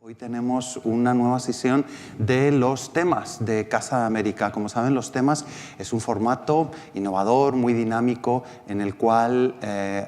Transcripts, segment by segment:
Hoy tenemos una nueva sesión de los temas de Casa de América. Como saben, los temas es un formato innovador, muy dinámico, en el cual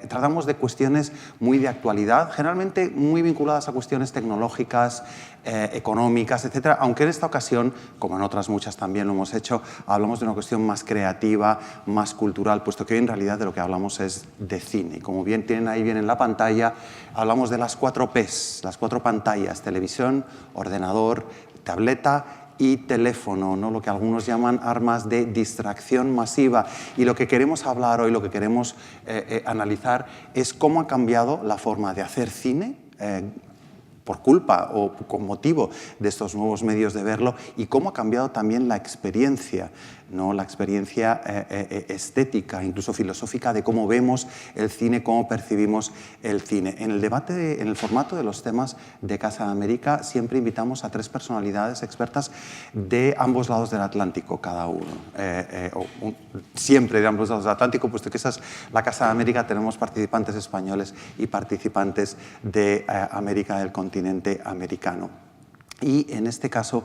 tratamos de cuestiones muy de actualidad, generalmente muy vinculadas a cuestiones tecnológicas, económicas, etcétera, aunque en esta ocasión, como en otras muchas también lo hemos hecho, hablamos de una cuestión más creativa, más cultural, puesto que hoy en realidad de lo que hablamos es de cine. Y como bien tienen ahí bien en la pantalla, hablamos de las 4 Ps, las 4 pantallas: televisión, ordenador, tableta y teléfono, ¿no? Lo que algunos llaman armas de distracción masiva. Y lo que queremos hablar hoy, lo que queremos analizar es cómo ha cambiado la forma de hacer cine por culpa o con motivo de estos nuevos medios de verlo, y cómo ha cambiado también la experiencia, ¿no? La experiencia estética, incluso filosófica, de cómo vemos el cine, cómo percibimos el cine. En el debate, en el formato de los temas de Casa de América, siempre invitamos a 3 personalidades expertas de ambos lados del Atlántico, cada uno. Siempre de ambos lados del Atlántico, puesto que esa es la Casa de América. Tenemos participantes españoles y participantes de América, del continente americano. Y en este caso,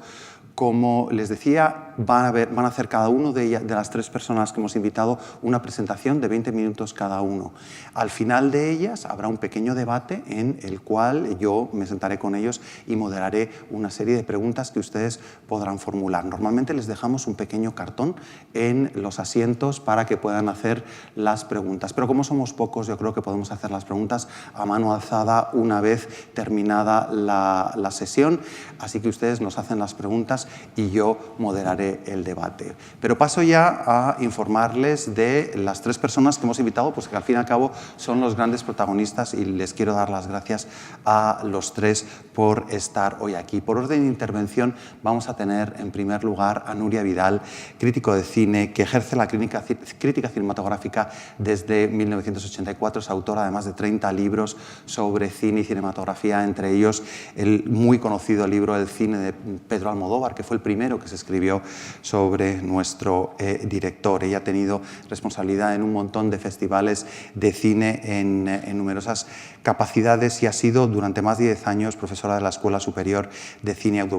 como les decía, van a hacer cada uno de las 3 personas que hemos invitado una presentación de 20 minutos cada uno. Al final de ellas habrá un pequeño debate en el cual yo me sentaré con ellos y moderaré una serie de preguntas que ustedes podrán formular. Normalmente les dejamos un pequeño cartón en los asientos para que puedan hacer las preguntas. Pero como somos pocos, yo creo que podemos hacer las preguntas a mano alzada una vez terminada la sesión. Así que ustedes nos hacen las preguntas y yo moderaré el debate. Pero paso ya a informarles de las 3 personas que hemos invitado, pues que al fin y al cabo son los grandes protagonistas, y les quiero dar las gracias a los 3 por estar hoy aquí. Por orden de intervención vamos a tener en primer lugar a Nuria Vidal, crítico de cine, que ejerce la crítica cinematográfica desde 1984, es autora de más de 30 libros sobre cine y cinematografía, entre ellos el muy conocido libro El cine de Pedro Almodóvar, que fue el primero que se escribió sobre nuestro director. Ella ha tenido responsabilidad en un montón de festivales de cine en numerosas capacidades y ha sido durante más de 10 años profesora de la Escuela Superior de Cine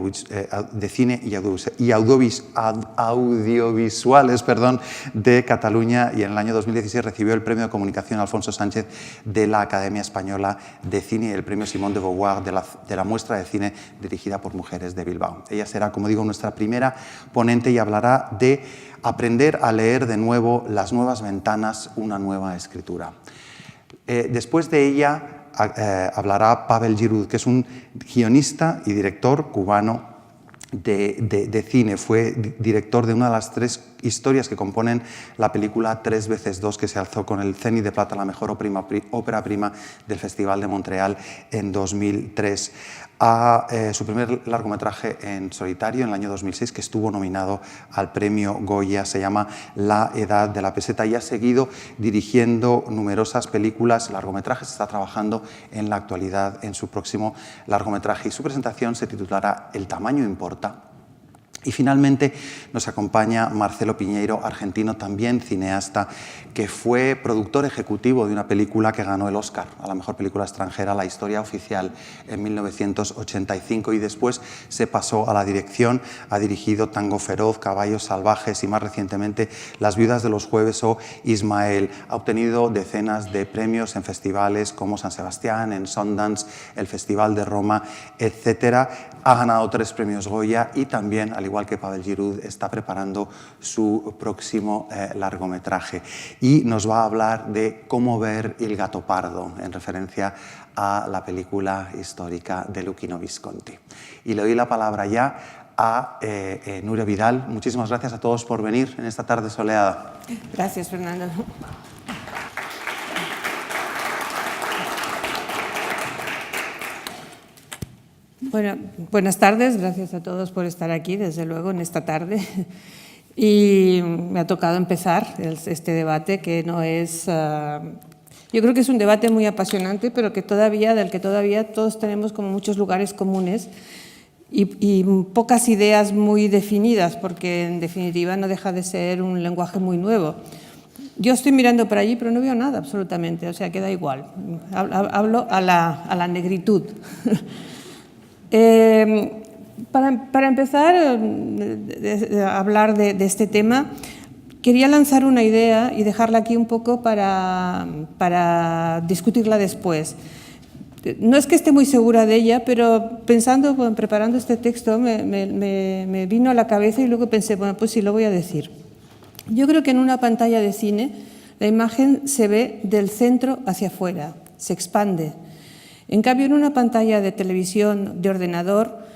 y Audiovisuales de Cataluña, y en el año 2016 recibió el Premio de Comunicación Alfonso Sánchez de la Academia Española de Cine y el Premio Simón de Beauvoir de la muestra de cine dirigida por mujeres de Bilbao. Ella será, como digo, nuestra primera ponente y hablará de aprender a leer de nuevo Las nuevas ventanas, una nueva escritura. Después de ella hablará Pavel Giroud, que es un guionista y director cubano de cine. Fue director de una de las 3 historias que componen la película 3x2, que se alzó con el Cenit de Plata, la mejor ópera prima del Festival de Montreal en 2003. Su primer largometraje en solitario en el año 2006, que estuvo nominado al premio Goya, se llama La edad de la peseta, y ha seguido dirigiendo numerosas películas, largometrajes. Está trabajando en la actualidad en su próximo largometraje y su presentación se titulará El tamaño importa. Y finalmente nos acompaña Marcelo Piñeiro, argentino también, cineasta, que fue productor ejecutivo de una película que ganó el Oscar a la mejor película extranjera, La historia oficial, en 1985, y después se pasó a la dirección. Ha dirigido Tango feroz, Caballos salvajes y más recientemente Las viudas de los jueves o Ismael. Ha obtenido decenas de premios en festivales como San Sebastián, en Sundance, el Festival de Roma, etc. Ha ganado 3 premios Goya y también, al igual que Pavel Giroud, está preparando su próximo largometraje. Y nos va a hablar de Cómo ver Il Gattopardo, en referencia a la película histórica de Luchino Visconti. Y le doy la palabra ya a Nuria Vidal. Muchísimas gracias a todos por venir en esta tarde soleada. Gracias, Fernando. Bueno, buenas tardes, gracias a todos por estar aquí, desde luego, en esta tarde. Y me ha tocado empezar este debate, que no es... yo creo que es un debate muy apasionante, pero del que todavía todos tenemos como muchos lugares comunes y pocas ideas muy definidas, porque en definitiva no deja de ser un lenguaje muy nuevo. Yo estoy mirando para allí, pero no veo nada absolutamente, o sea, queda igual. Hablo a la negritud. Para empezar a hablar de este tema, quería lanzar una idea y dejarla aquí un poco para discutirla después. No es que esté muy segura de ella, pero preparando este texto me vino a la cabeza y luego pensé, bueno, pues sí, lo voy a decir. Yo creo que en una pantalla de cine la imagen se ve del centro hacia afuera, se expande. En cambio, en una pantalla de televisión, de ordenador,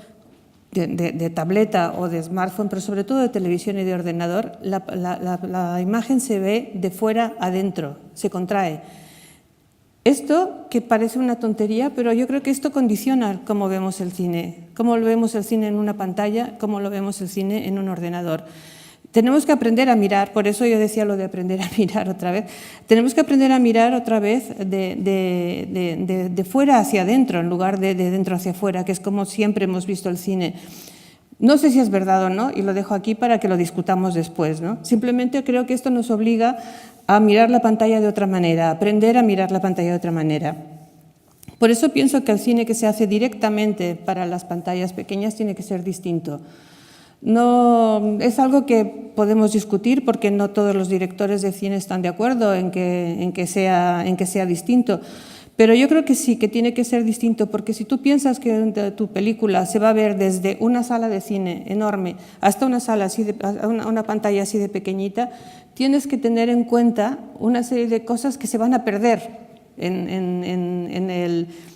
de tableta o de smartphone, pero sobre todo de televisión y de ordenador, la imagen se ve de fuera adentro, se contrae. Esto, que parece una tontería, pero yo creo que esto condiciona cómo vemos el cine, cómo lo vemos el cine en una pantalla, cómo lo vemos el cine en un ordenador. Tenemos que aprender a mirar, por eso yo decía lo de aprender a mirar otra vez, tenemos que aprender a mirar otra vez de fuera hacia adentro en lugar de dentro hacia afuera, que es como siempre hemos visto el cine. No sé si es verdad o no, y lo dejo aquí para que lo discutamos después, ¿no? Simplemente creo que esto nos obliga a mirar la pantalla de otra manera, a aprender a mirar la pantalla de otra manera. Por eso pienso que el cine que se hace directamente para las pantallas pequeñas tiene que ser distinto. No, es algo que podemos discutir porque no todos los directores de cine están de acuerdo en que sea distinto, pero yo creo que sí, que tiene que ser distinto, porque si tú piensas que tu película se va a ver desde una sala de cine enorme hasta una sala una pantalla así de pequeñita, tienes que tener en cuenta una serie de cosas que se van a perder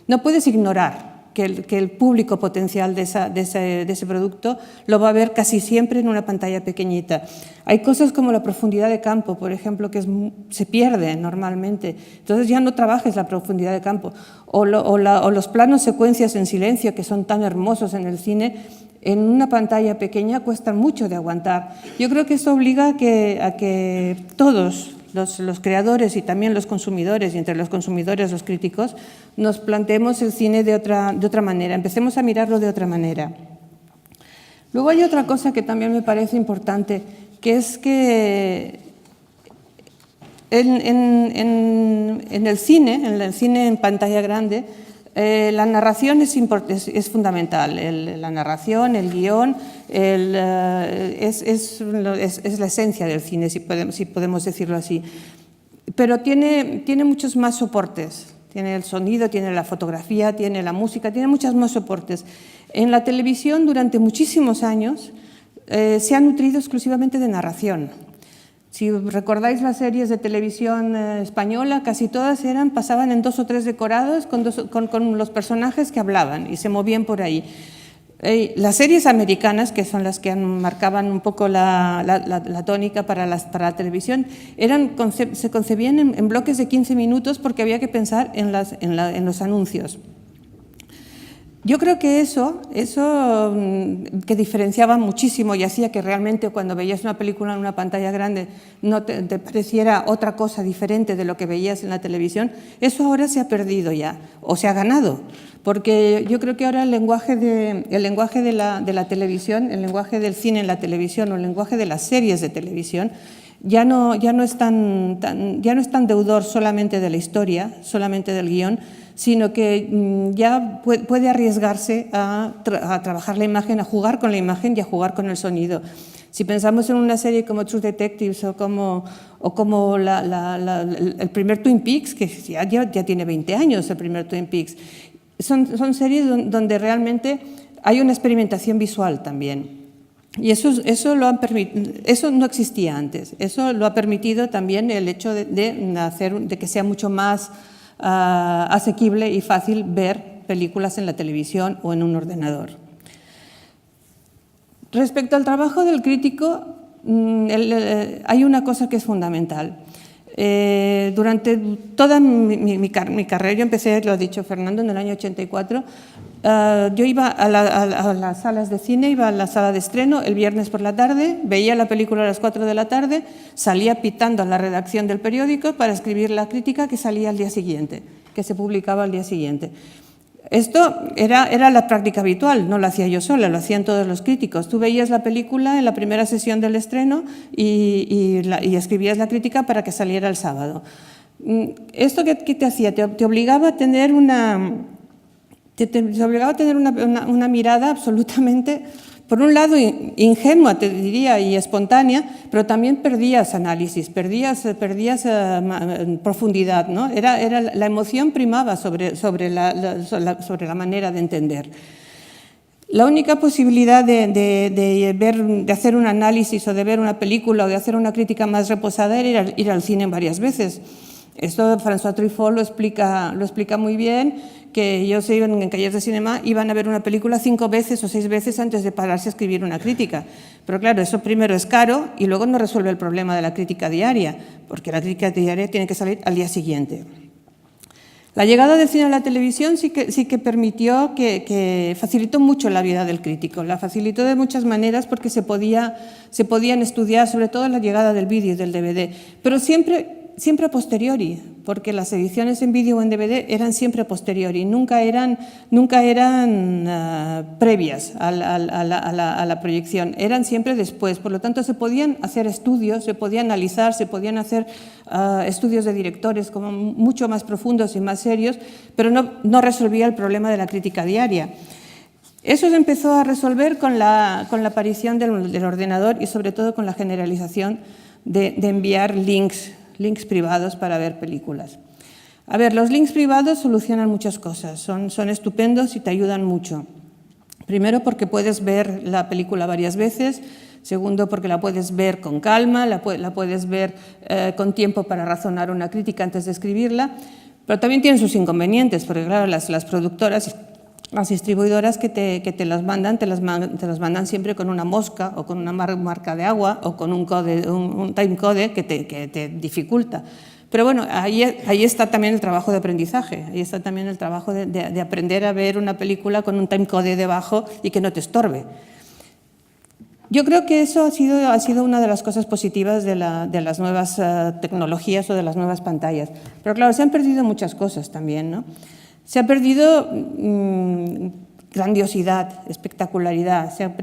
no puedes ignorar que el público potencial de ese producto lo va a ver casi siempre en una pantalla pequeñita. Hay cosas como la profundidad de campo, por ejemplo, que se pierde normalmente. Entonces ya no trabajes la profundidad de campo. O los planos secuencias en silencio, que son tan hermosos en el cine, en una pantalla pequeña cuestan mucho de aguantar. Yo creo que esto obliga a que todos los creadores y también los consumidores, y entre los consumidores los críticos, nos planteemos el cine de otra manera, empecemos a mirarlo de otra manera. Luego hay otra cosa que también me parece importante, que es que en el cine en pantalla grande, la narración es fundamental. La narración, el guión, es la esencia del cine, si podemos decirlo así. Pero tiene muchos más soportes. Tiene el sonido, tiene la fotografía, tiene la música, tiene muchos más soportes. En la televisión, durante muchísimos años, se ha nutrido exclusivamente de narración. Si recordáis las series de televisión española, casi todas pasaban en 2 o 3 decorados con los personajes que hablaban y se movían por ahí. Las series americanas, que son las que marcaban un poco la tónica para la televisión, se concebían en bloques de 15 minutos porque había que pensar en los anuncios. Yo creo que eso que diferenciaba muchísimo y hacía que realmente cuando veías una película en una pantalla grande no te pareciera otra cosa diferente de lo que veías en la televisión, eso ahora se ha perdido ya, o se ha ganado, porque yo creo que ahora el lenguaje de la televisión, el lenguaje del cine en la televisión o el lenguaje de las series de televisión ya no es tan deudor solamente de la historia, solamente del guión, sino que ya puede arriesgarse a trabajar la imagen, a jugar con la imagen y a jugar con el sonido. Si pensamos en una serie como True Detectives o como el primer Twin Peaks, que ya tiene 20 años el primer Twin Peaks, son series donde realmente hay una experimentación visual también. Y eso no existía antes. Eso lo ha permitido también el hecho de que sea mucho más asequible y fácil ver películas en la televisión o en un ordenador. Respecto al trabajo del crítico, hay una cosa que es fundamental. Durante toda mi carrera, yo empecé, lo ha dicho Fernando, en el año 84, yo iba a las salas de cine, iba a la sala de estreno el viernes por la tarde, veía la película a las 4 de la tarde, salía pitando a la redacción del periódico para escribir la crítica que salía al día siguiente, que se publicaba al día siguiente. Esto era la práctica habitual, no lo hacía yo sola, lo hacían todos los críticos. Tú veías la película en la primera sesión del estreno y escribías la crítica para que saliera el sábado. ¿Esto qué te hacía? Te obligaba a tener se obligaba a tener una mirada absolutamente, por un lado, ingenua, te diría, y espontánea, pero también perdías análisis, perdías profundidad, ¿no? La emoción primaba sobre la manera de entender. La única posibilidad de hacer un análisis o de ver una película o de hacer una crítica más reposada era ir al cine varias veces. Esto François Truffaut lo explica muy bien, que ellos iban en Callers de Cinema, iban a ver una película 5 veces o 6 veces antes de pararse a escribir una crítica. Pero claro, eso primero es caro y luego no resuelve el problema de la crítica diaria, porque la crítica diaria tiene que salir al día siguiente. La llegada del cine a la televisión sí que permitió, que facilitó mucho la vida del crítico. La facilitó de muchas maneras porque se podían estudiar, sobre todo la llegada del vídeo y del DVD, pero siempre a posteriori, porque las ediciones en vídeo o en DVD eran siempre a posteriori, nunca eran previas a la proyección, eran siempre después. Por lo tanto, se podían hacer estudios, se podían analizar, se podían hacer estudios de directores como mucho más profundos y más serios, pero no resolvía el problema de la crítica diaria. Eso se empezó a resolver con la aparición del ordenador y sobre todo con la generalización de enviar links privados para ver películas. A ver, los links privados solucionan muchas cosas, son estupendos y te ayudan mucho. Primero, porque puedes ver la película varias veces. Segundo, porque la puedes ver con calma, la puedes ver con tiempo para razonar una crítica antes de escribirla. Pero también tienen sus inconvenientes, porque claro, las productoras, las distribuidoras que te las mandan siempre con una mosca o con una marca de agua o con un timecode que te dificulta. Pero bueno, ahí está también el trabajo de aprendizaje, ahí está también el trabajo de aprender a ver una película con un timecode debajo y que no te estorbe. Yo creo que eso ha sido una de las cosas positivas de las nuevas tecnologías o de las nuevas pantallas. Pero claro, se han perdido muchas cosas también, ¿no? Se ha perdido grandiosidad, espectacularidad, se ha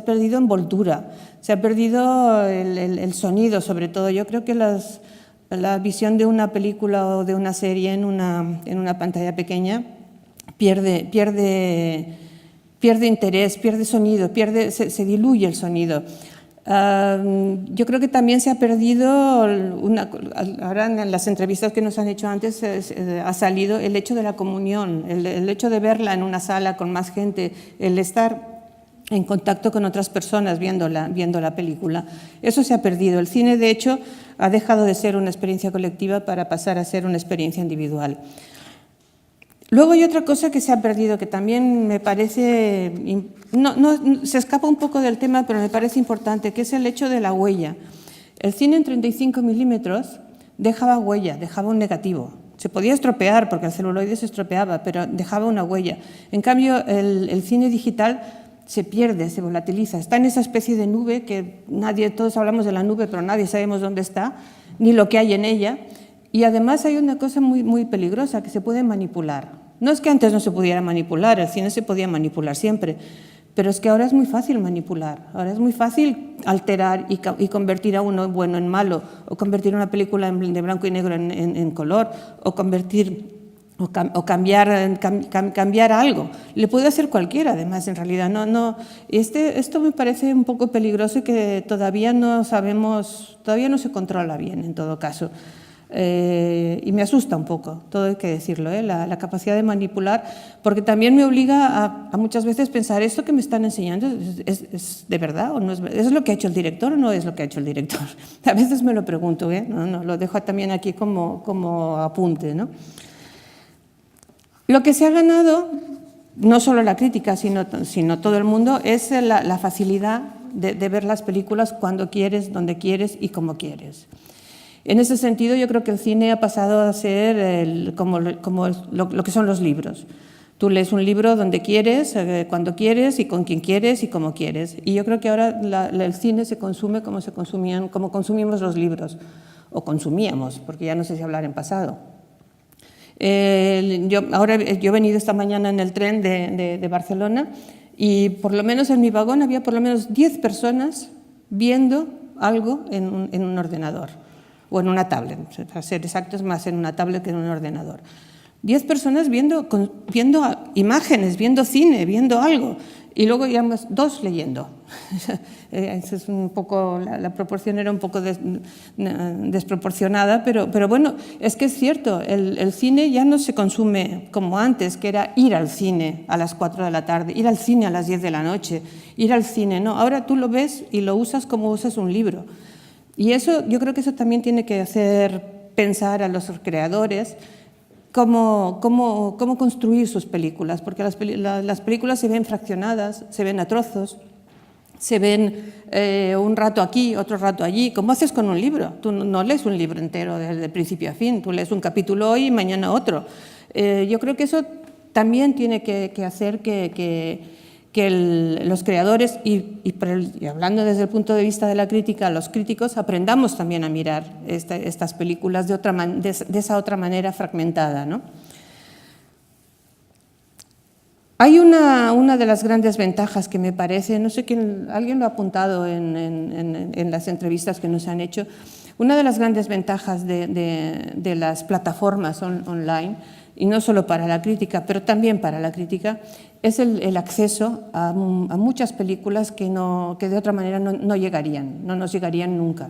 perdido envoltura, se ha perdido el sonido, sobre todo. Yo creo que la visión de una película o de una serie en una pantalla pequeña pierde interés, pierde sonido, se diluye el sonido. Yo creo que también se ha perdido, ahora en las entrevistas que nos han hecho antes ha salido el hecho de la comunión, el hecho de verla en una sala con más gente, el estar en contacto con otras personas viendo la película. Eso se ha perdido. El cine, de hecho, ha dejado de ser una experiencia colectiva para pasar a ser una experiencia individual. Luego hay otra cosa que se ha perdido, que también me parece, se escapa un poco del tema, pero me parece importante, que es el hecho de la huella. El cine en 35 milímetros dejaba huella, dejaba un negativo. Se podía estropear, porque el celuloide se estropeaba, pero dejaba una huella. En cambio, el cine digital se pierde, se volatiliza, está en esa especie de nube que todos hablamos de la nube, pero nadie sabemos dónde está, ni lo que hay en ella. Y además hay una cosa muy, muy peligrosa, que se puede manipular. No es que antes no se pudiera manipular, el cine se podía manipular siempre, pero es que ahora es muy fácil manipular, ahora es muy fácil alterar y convertir a uno bueno en malo, o convertir una película de blanco y negro en color, o cambiar algo. Le puede hacer cualquiera, además, en realidad. Esto me parece un poco peligroso y que todavía no se controla bien, en todo caso. Y me asusta un poco, todo hay que decirlo, la capacidad de manipular, porque también me obliga a muchas veces pensar, ¿esto que me están enseñando es de verdad o no es verdad? ¿Es lo que ha hecho el director o no es lo que ha hecho el director? A veces me lo pregunto, lo dejo también aquí como apunte, ¿no? Lo que se ha ganado, no solo la crítica, sino todo el mundo, es la facilidad de ver las películas cuando quieres, donde quieres y como quieres. En ese sentido, yo creo que el cine ha pasado a ser como lo que son los libros. Tú lees un libro donde quieres, cuando quieres y con quien quieres y como quieres. Y yo creo que ahora el cine se consume como consumimos los libros, o consumíamos, porque ya no sé si hablar en pasado. Yo he venido esta mañana en el tren de Barcelona y por lo menos en mi vagón había por lo menos 10 personas viendo algo en un ordenador. O en una tablet, para ser exactos, más en una tablet que en un ordenador. 10 personas viendo imágenes, viendo cine, viendo algo, y luego ya 2 leyendo. Esa es un poco, la proporción era un poco desproporcionada, pero bueno, es que es cierto, el cine ya no se consume como antes, que era ir al cine a las 4 de la tarde, ir al cine a las 10 de la noche, ir al cine, no, ahora tú lo ves y lo usas como usas un libro. Y eso, yo creo que eso también tiene que hacer pensar a los creadores cómo construir sus películas, porque las películas se ven fraccionadas, se ven a trozos, se ven un rato aquí, otro rato allí. ¿Cómo haces con un libro? Tú no lees un libro entero desde principio a fin, tú lees un capítulo hoy y mañana otro. Yo creo que eso también tiene que hacer que los creadores, y hablando desde el punto de vista de la crítica, los críticos aprendamos también a mirar estas películas de esa otra manera fragmentada, ¿no? Hay una de las grandes ventajas que me parece, no sé quién, alguien lo ha apuntado en las entrevistas que nos han hecho, una de las grandes ventajas de las plataformas online, y no solo para la crítica, pero también para la crítica, es el acceso a muchas películas que de otra manera no llegarían, no nos llegarían nunca.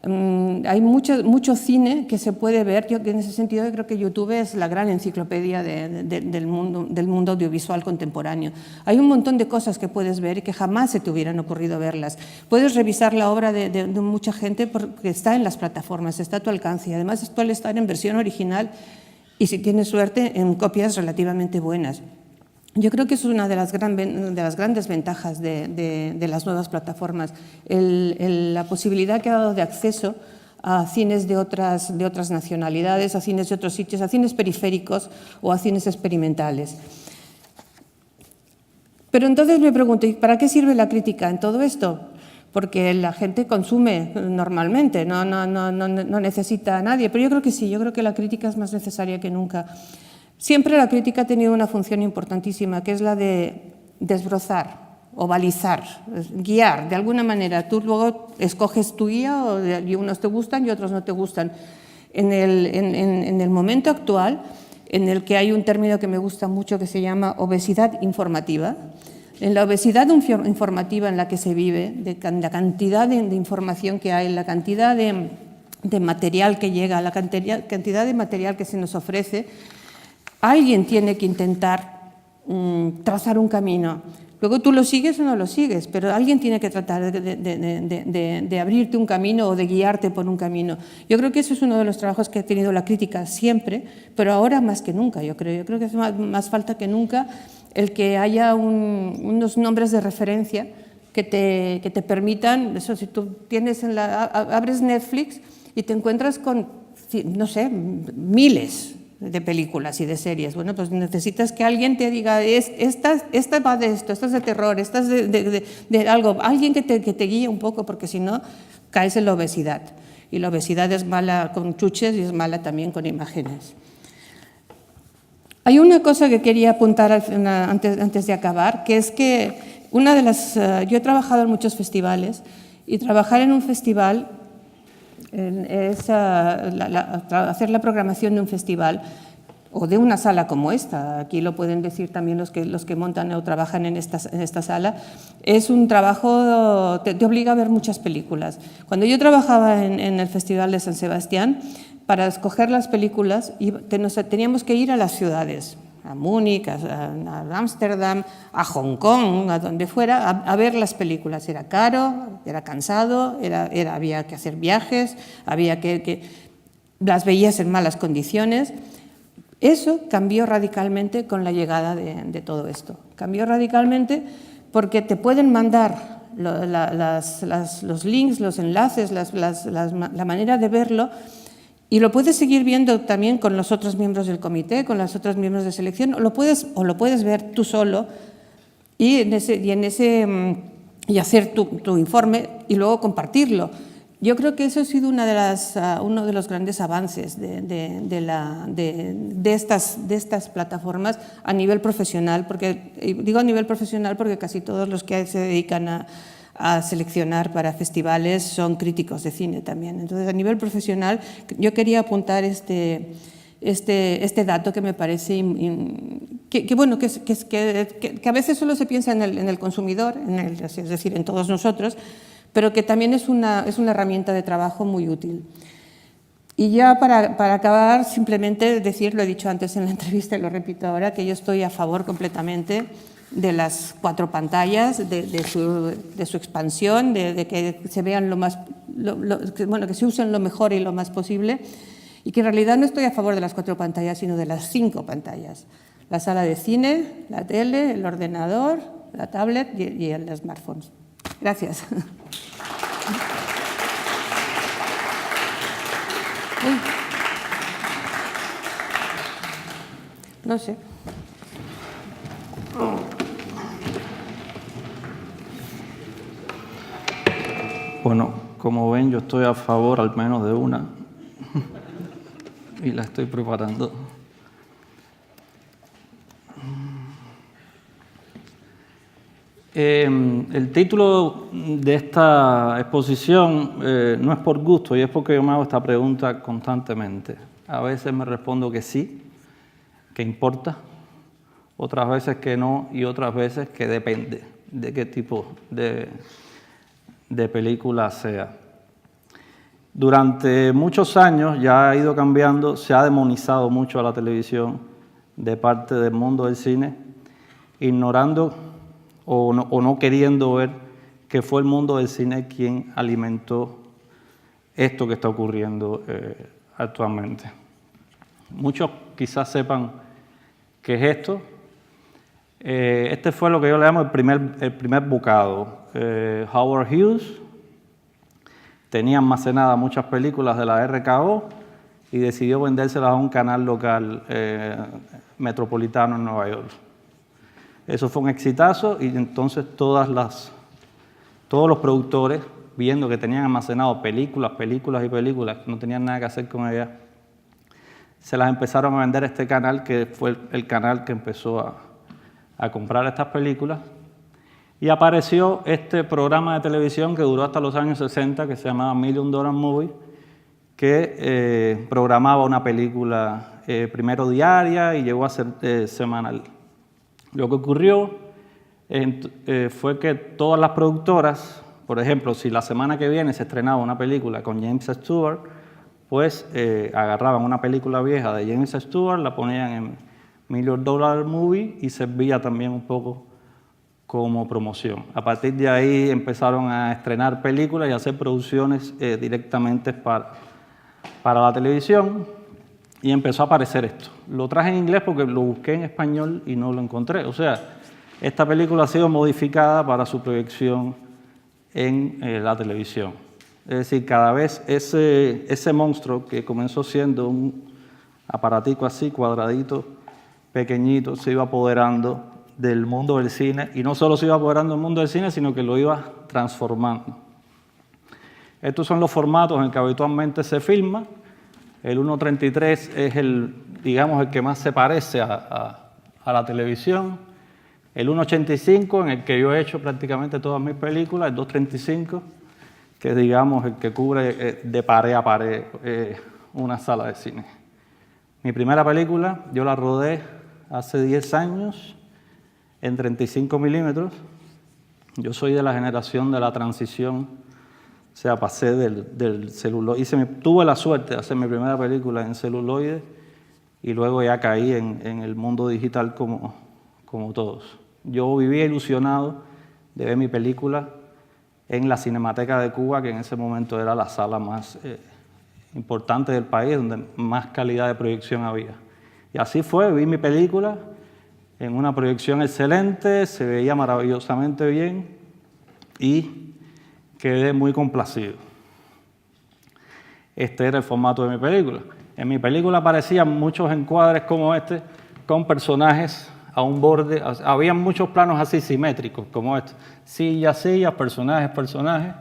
Hay mucho cine que se puede ver. Yo en ese sentido creo que YouTube es la gran enciclopedia del mundo audiovisual contemporáneo. Hay un montón de cosas que puedes ver y que jamás se te hubieran ocurrido verlas. Puedes revisar la obra de mucha gente porque está en las plataformas, está a tu alcance, y además suele estar en versión original y, si tienes suerte, en copias relativamente buenas. Yo creo que eso es una de las grandes ventajas de las nuevas plataformas, la posibilidad que ha dado de acceso a cines de otras nacionalidades, a cines de otros sitios, a cines periféricos o a cines experimentales. Pero entonces me pregunto, ¿y para qué sirve la crítica en todo esto? Porque la gente consume normalmente, no necesita a nadie, pero yo creo que sí, yo creo que la crítica es más necesaria que nunca. Siempre la crítica ha tenido una función importantísima, que es la de desbrozar o balizar, guiar de alguna manera. Tú luego escoges tu guía y unos te gustan y otros no te gustan. En el momento actual, en el que hay un término que me gusta mucho que se llama obesidad informativa, en la obesidad informativa en la que se vive, de la cantidad de información que hay, la cantidad de material que llega, la cantidad de material que se nos ofrece, alguien tiene que intentar trazar un camino. Luego tú lo sigues o no lo sigues, pero alguien tiene que tratar de abrirte un camino o de guiarte por un camino. Yo creo que eso es uno de los trabajos que ha tenido la crítica siempre, pero ahora más que nunca, yo creo. Yo creo que es más falta que nunca el que haya unos nombres de referencia que te permitan, eso, si tú abres Netflix y te encuentras con, no sé, miles de películas y de series. Bueno, pues necesitas que alguien te diga, esta va de esto, esta es de terror, esta es de algo, alguien que te guíe un poco, porque si no, caes en la obesidad. Y la obesidad es mala con chuches y es mala también con imágenes. Hay una cosa que quería apuntar antes de acabar, que es que yo he trabajado en muchos festivales, y trabajar en un festival hacer la programación de un festival o de una sala como esta, aquí lo pueden decir también los que montan o trabajan en esta sala, es un trabajo, te obliga a ver muchas películas. Cuando yo trabajaba en el Festival de San Sebastián, para escoger las películas teníamos que ir a las ciudades, a Múnich, a Ámsterdam, a Hong Kong, a donde fuera, a ver las películas. Era caro, era cansado, había que hacer viajes, las veías en malas condiciones. Eso cambió radicalmente con la llegada de todo esto. Cambió radicalmente porque te pueden mandar los links, los enlaces, la manera de verlo, y lo puedes seguir viendo también con los otros miembros del comité, con los otros miembros de selección, o lo puedes ver tú solo y hacer tu informe y luego compartirlo. Yo creo que eso ha sido uno de los grandes avances de estas plataformas a nivel profesional, digo a nivel profesional porque casi todos los que se dedican a seleccionar para festivales son críticos de cine también. Entonces, a nivel profesional, yo quería apuntar este este dato que me parece bueno, que a veces solo se piensa en el consumidor, es decir, en todos nosotros, pero que también es una herramienta de trabajo muy útil. Y ya para acabar, simplemente decir, lo he dicho antes en la entrevista y lo repito ahora, que yo estoy a favor completamente de las 4 pantallas, de su expansión, de que se vean que se usen lo mejor y lo más posible, y que en realidad no estoy a favor de las 4 pantallas, sino de las 5 pantallas. La sala de cine, la tele, el ordenador, la tablet y el smartphone. Gracias. No sé. Bueno, como ven, yo estoy a favor al menos de una y la estoy preparando. El título de esta exposición no es por gusto, y es porque yo me hago esta pregunta constantemente. A veces me respondo que sí, que importa, otras veces que no, y otras veces que depende de qué tipo de película sea. Durante muchos años ya ha ido cambiando, se ha demonizado mucho a la televisión de parte del mundo del cine, ignorando o no queriendo ver que fue el mundo del cine quien alimentó esto que está ocurriendo actualmente. Muchos quizás sepan qué es esto. Este fue lo que yo le llamo el primer bocado. Howard Hughes tenía almacenadas muchas películas de la RKO y decidió vendérselas a un canal local metropolitano en Nueva York. Eso fue un exitazo, y entonces todos los productores, viendo que tenían almacenado películas, no tenían nada que hacer con ellas, se las empezaron a vender a este canal, que fue el canal que empezó a comprar estas películas. Y apareció este programa de televisión que duró hasta los años 60, que se llamaba $1 Million Movie, que programaba una película primero diaria y llegó a ser semanal. Lo que ocurrió fue que todas las productoras, por ejemplo, si la semana que viene se estrenaba una película con James Stewart, pues agarraban una película vieja de James Stewart, la ponían en $1 Million Movie y servía también un poco como promoción. A partir de ahí empezaron a estrenar películas y a hacer producciones directamente para la televisión, y empezó a aparecer esto. Lo traje en inglés porque lo busqué en español y no lo encontré. O sea, esta película ha sido modificada para su proyección en la televisión. Es decir, cada vez ese monstruo que comenzó siendo un aparatico así, cuadradito, pequeñito, se iba apoderando del mundo del cine, y no solo se iba apoderando del mundo del cine, sino que lo iba transformando. Estos son los formatos en que habitualmente se filma. El 1.33 es el que más se parece a la televisión. El 1.85, en el que yo he hecho prácticamente todas mis películas. El 2.35, que es, el que cubre de pared a pared una sala de cine. Mi primera película yo la rodé hace 10 años en 35 milímetros. Yo soy de la generación de la transición. O sea, pasé del celuloide. Tuve la suerte de hacer mi primera película en celuloide, y luego ya caí en el mundo digital como todos. Yo vivía ilusionado de ver mi película en la Cinemateca de Cuba, que en ese momento era la sala más importante del país, donde más calidad de proyección había. Y así fue, vi mi película en una proyección excelente, se veía maravillosamente bien y quedé muy complacido. Este era el formato de mi película. En mi película aparecían muchos encuadres como este, con personajes a un borde. Había muchos planos así simétricos, como este. Sillas, personajes,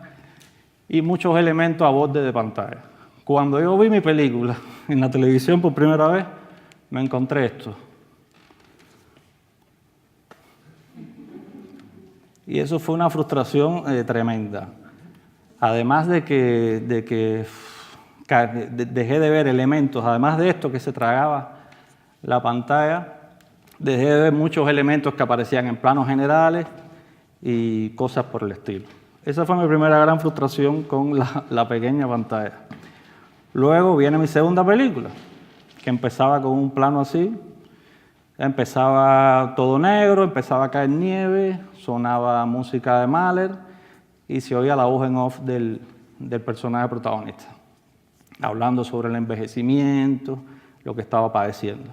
y muchos elementos a borde de pantalla. Cuando yo vi mi película en la televisión por primera vez, me encontré esto. Y eso fue una frustración tremenda. Además de que dejé de ver elementos, además de esto que se tragaba la pantalla, dejé de ver muchos elementos que aparecían en planos generales y cosas por el estilo. Esa fue mi primera gran frustración con la pequeña pantalla. Luego viene mi segunda película, que empezaba con un plano así, empezaba todo negro, empezaba a caer nieve, sonaba música de Mahler y se oía la voz en off del personaje protagonista, hablando sobre el envejecimiento, lo que estaba padeciendo.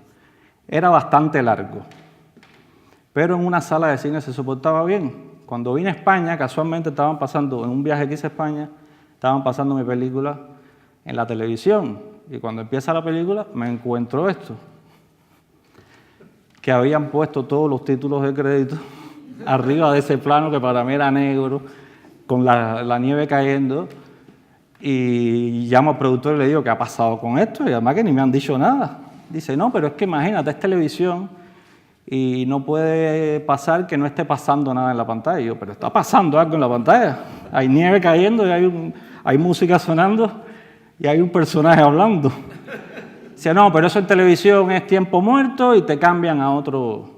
Era bastante largo, pero en una sala de cine se soportaba bien. Cuando vine a España, casualmente estaban pasando, en un viaje que hice a España, estaban pasando mi película en la televisión. Y cuando empieza la película, me encuentro esto, que habían puesto todos los títulos de crédito arriba de ese plano que para mí era negro, con la nieve cayendo. Y llamo al productor y le digo, ¿qué ha pasado con esto? Y además que ni me han dicho nada. Dice, no, pero es que imagínate, es televisión y no puede pasar que no esté pasando nada en la pantalla. Y yo, pero está pasando algo en la pantalla. Hay nieve cayendo y hay música sonando y hay un personaje hablando. Dice, no, pero eso en televisión es tiempo muerto y te cambian a otro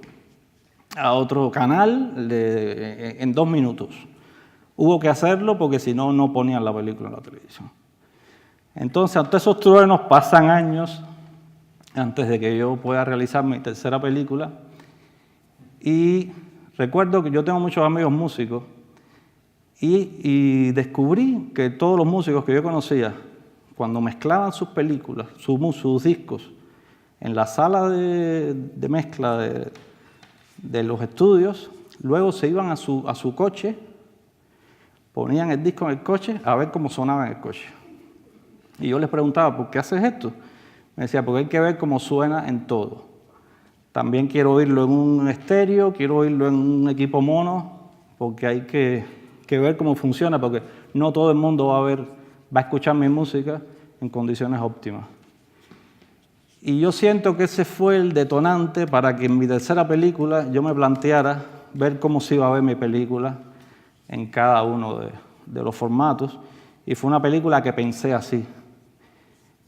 canal en 2 minutos. Hubo que hacerlo porque si no, no ponían la película en la televisión. Entonces, ante esos truenos pasan años antes de que yo pueda realizar mi tercera película. Y recuerdo que yo tengo muchos amigos músicos y descubrí que todos los músicos que yo conocía, cuando mezclaban sus películas, sus discos, en la sala de mezcla de los estudios, luego se iban a su coche, ponían el disco en el coche a ver cómo sonaba en el coche. Y yo les preguntaba, ¿por qué haces esto? Me decía, porque hay que ver cómo suena en todo. También quiero oírlo en un estéreo, quiero oírlo en un equipo mono, porque hay que ver cómo funciona, porque no todo el mundo va a escuchar mi música en condiciones óptimas. Y yo siento que ese fue el detonante para que en mi tercera película yo me planteara ver cómo se iba a ver mi película en cada uno de los formatos. Y fue una película que pensé así.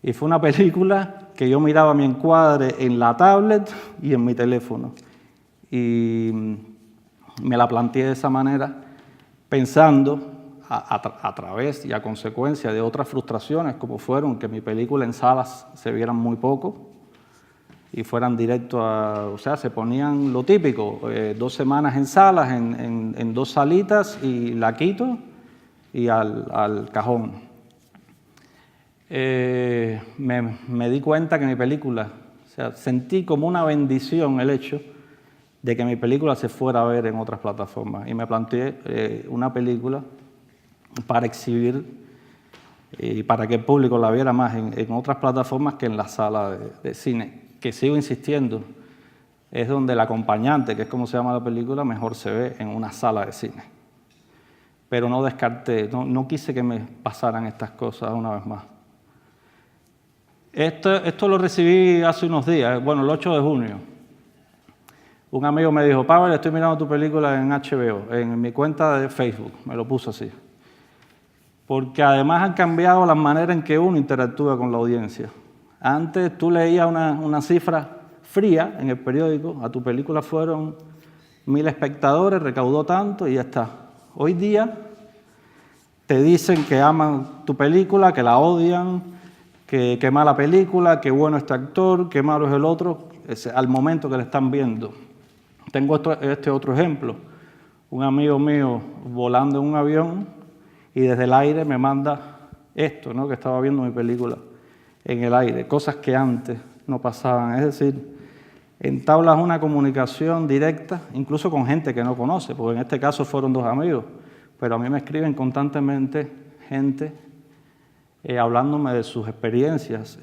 Y fue una película que yo miraba mi encuadre en la tablet y en mi teléfono. Y me la planteé de esa manera, pensando a través y a consecuencia de otras frustraciones, como fueron que mi película en salas se vieran muy poco y fueran directo o sea, se ponían lo típico, 2 semanas en salas, en 2 salitas y la quito y al cajón. Me di cuenta que mi película, o sea, sentí como una bendición el hecho de que mi película se fuera a ver en otras plataformas. Y me planteé una película para exhibir y para que el público la viera más en otras plataformas que en la sala de cine, que sigo insistiendo, es donde el acompañante, que es como se llama la película, mejor se ve en una sala de cine. Pero no descarté, no quise que me pasaran estas cosas una vez más. Esto lo recibí hace unos días, bueno, el 8 de junio. Un amigo me dijo, Pavel, estoy mirando tu película en HBO, en mi cuenta de Facebook, me lo puso así. Porque además han cambiado la manera en que uno interactúa con la audiencia. Antes tú leías una cifra fría en el periódico, a tu película fueron 1000 espectadores, recaudó tanto y ya está. Hoy día te dicen que aman tu película, que la odian, que mala película, que bueno este actor, que malo es el otro, al momento que le están viendo. Tengo este otro ejemplo. Un amigo mío volando en un avión y desde el aire me manda esto, ¿no? Que estaba viendo mi película en el aire, cosas que antes no pasaban. Es decir, entablas una comunicación directa, incluso con gente que no conoce, porque en este caso fueron 2 amigos, pero a mí me escriben constantemente gente hablándome de sus experiencias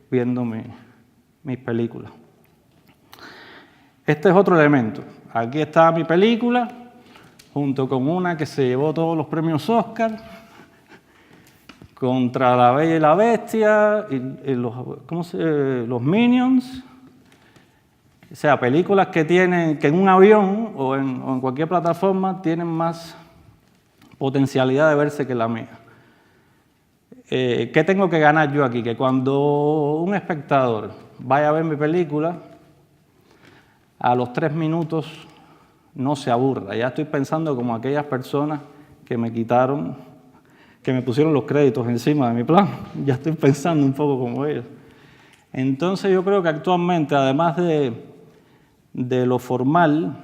viendo mis películas. Este es otro elemento. Aquí está mi película, junto con una que se llevó todos los premios Oscar, contra La Bella y la Bestia, y los Minions. O sea, películas que en un avión o en cualquier plataforma tienen más potencialidad de verse que la mía. ¿qué tengo que ganar yo aquí? Que cuando un espectador vaya a ver mi película, a los 3 minutos no se aburra. Ya estoy pensando como aquellas personas que me quitaron, que me pusieron los créditos encima de mi plan. Ya estoy pensando un poco como ellos. Entonces yo creo que actualmente, además de lo formal,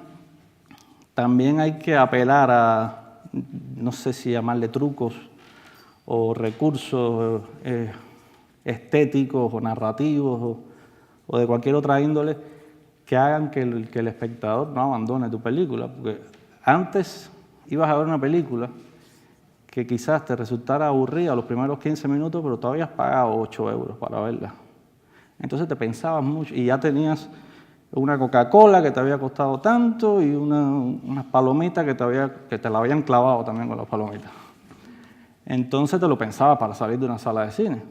también hay que apelar a, no sé si llamarle trucos o recursos estéticos o narrativos o de cualquier otra índole que hagan que el espectador no abandone tu película. Porque antes ibas a ver una película que quizás te resultara aburrida los primeros 15 minutos, pero todavía has pagado 8 euros para verla. Entonces te pensabas mucho y ya tenías una Coca-Cola que te había costado tanto y unas palomitas que te la habían clavado también con las palomitas. Entonces te lo pensabas para salir de una sala de cine.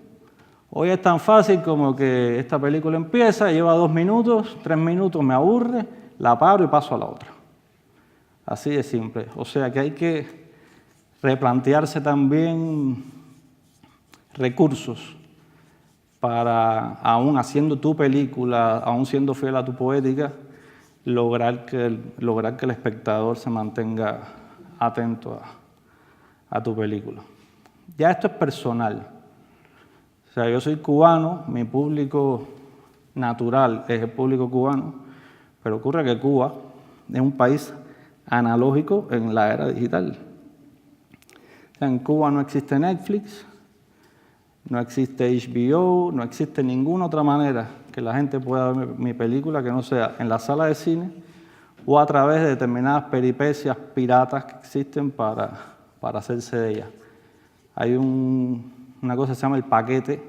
Hoy es tan fácil como que esta película empieza, lleva 2 minutos, 3 minutos, me aburre, la paro y paso a la otra. Así de simple. O sea que hay que replantearse también recursos para, aún haciendo tu película, aún siendo fiel a tu poética, lograr que el espectador se mantenga atento a tu película. Ya esto es personal. O sea, yo soy cubano, mi público natural es el público cubano, pero ocurre que Cuba es un país analógico en la era digital. O sea, en Cuba no existe Netflix, no existe HBO, no existe ninguna otra manera que la gente pueda ver mi película que no sea en la sala de cine o a través de determinadas peripecias piratas que existen para hacerse de ellas. Hay una cosa que se llama el paquete,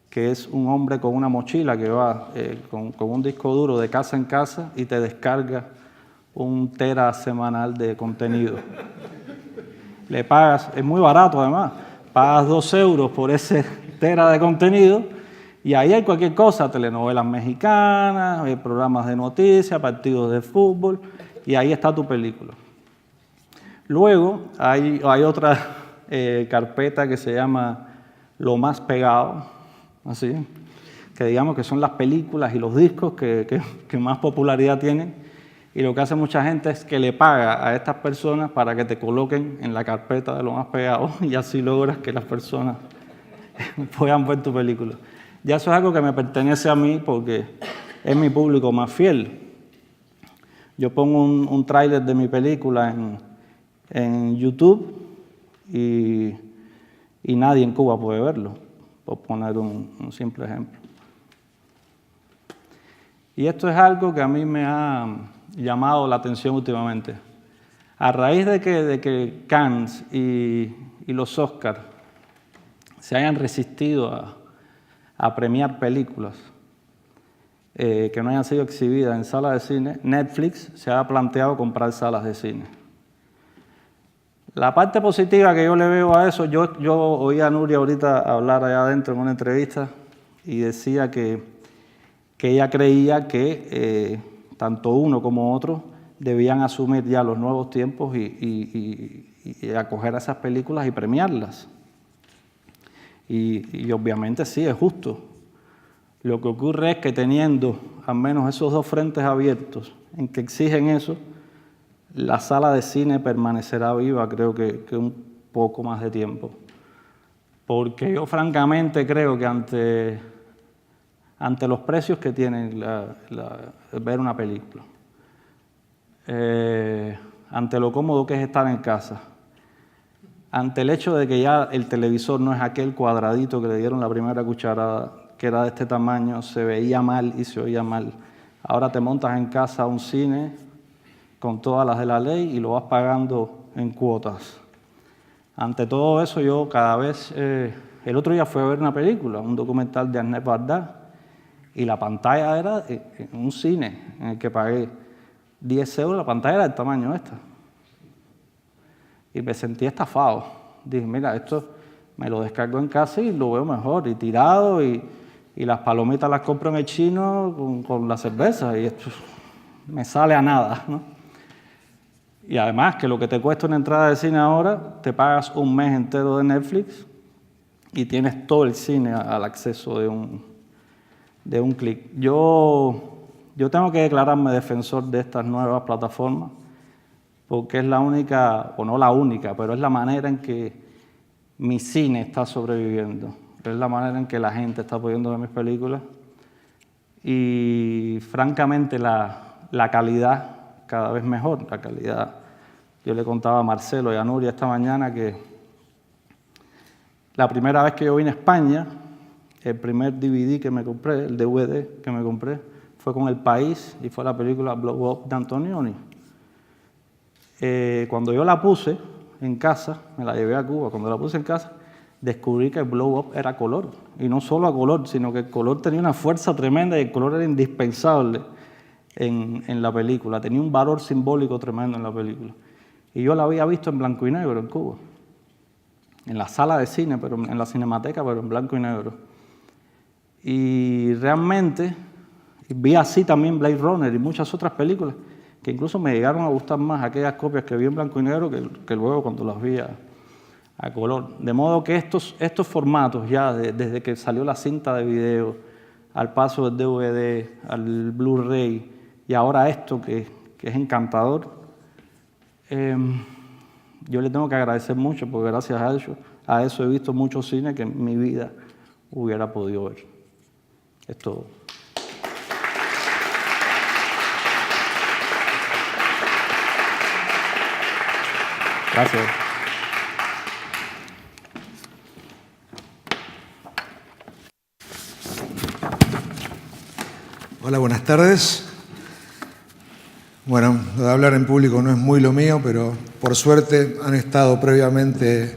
que es un hombre con una mochila que va con un disco duro de casa en casa y te descarga 1 tera semanal de contenido. Le pagas, es muy barato además, pagas 2 euros por ese tera de contenido y ahí hay cualquier cosa, telenovelas mexicanas, programas de noticias, partidos de fútbol, y ahí está tu película. Luego hay otra carpeta que se llama Lo Más Pegado, así, que digamos que son las películas y los discos que más popularidad tienen, y lo que hace mucha gente es que le paga a estas personas para que te coloquen en la carpeta de Lo Más Pegado y así logras que las personas puedan ver tu película. Ya eso es algo que me pertenece a mí porque es mi público más fiel. Yo pongo un tráiler de mi película en YouTube y nadie en Cuba puede verlo, por poner un simple ejemplo. Y esto es algo que a mí me ha llamado la atención últimamente. A raíz de que Cannes y los Oscars se hayan resistido a premiar películas que no hayan sido exhibidas en salas de cine, Netflix se ha planteado comprar salas de cine. La parte positiva que yo le veo a eso, yo oí a Nuria ahorita hablar allá adentro en una entrevista y decía que ella creía que tanto uno como otro debían asumir ya los nuevos tiempos y acoger a esas películas y premiarlas. Y obviamente sí, es justo. Lo que ocurre es que teniendo al menos esos 2 frentes abiertos en que exigen eso, la sala de cine permanecerá viva, creo que un poco más de tiempo. Porque yo francamente creo que ante los precios que tienen ver una película, ante lo cómodo que es estar en casa, ante el hecho de que ya el televisor no es aquel cuadradito que le dieron la primera cucharada, que era de este tamaño, se veía mal y se oía mal. Ahora te montas en casa un cine con todas las de la ley y lo vas pagando en cuotas. Ante todo eso, yo cada vez... el otro día fui a ver una película, un documental de Agnès Varda, y la pantalla era en un cine en el que pagué 10 euros, la pantalla era del tamaño esta. Y me sentí estafado. Dije, mira, esto me lo descargo en casa y lo veo mejor, y tirado, y las palomitas las compro en el chino con la cerveza, y esto me sale a nada, ¿no? Y además que lo que te cuesta una entrada de cine ahora, te pagas un mes entero de Netflix y tienes todo el cine al acceso de un clic. Yo tengo que declararme defensor de estas nuevas plataformas porque es la única, o no la única, pero es la manera en que mi cine está sobreviviendo. Es la manera en que la gente está pudiendo ver mis películas. Y francamente la calidad cada vez mejor. La calidad, yo le contaba a Marcelo y a Nuria esta mañana que la primera vez que yo vine a España, el primer DVD que me compré, el DVD que me compré, fue con El País y fue la película Blow Up de Antonioni. Cuando yo la puse en casa, me la llevé a Cuba, cuando la puse en casa, descubrí que el Blow Up era color. Y no solo a color, sino que el color tenía una fuerza tremenda y el color era indispensable en la película. Tenía un valor simbólico tremendo en la película. Y yo la había visto en blanco y negro en Cuba. En la sala de cine, pero en la cinemateca, pero en blanco y negro. Y realmente vi así también Blade Runner y muchas otras películas que incluso me llegaron a gustar más aquellas copias que vi en blanco y negro que luego cuando las vi a color. De modo que estos formatos ya, desde que salió la cinta de video, al paso del DVD, al Blu-ray, y ahora esto que es encantador, yo le tengo que agradecer mucho porque gracias a eso he visto mucho cine que en mi vida hubiera podido ver. Es todo. Gracias. Hola, buenas tardes. Bueno, lo de hablar en público no es muy lo mío, pero por suerte han estado previamente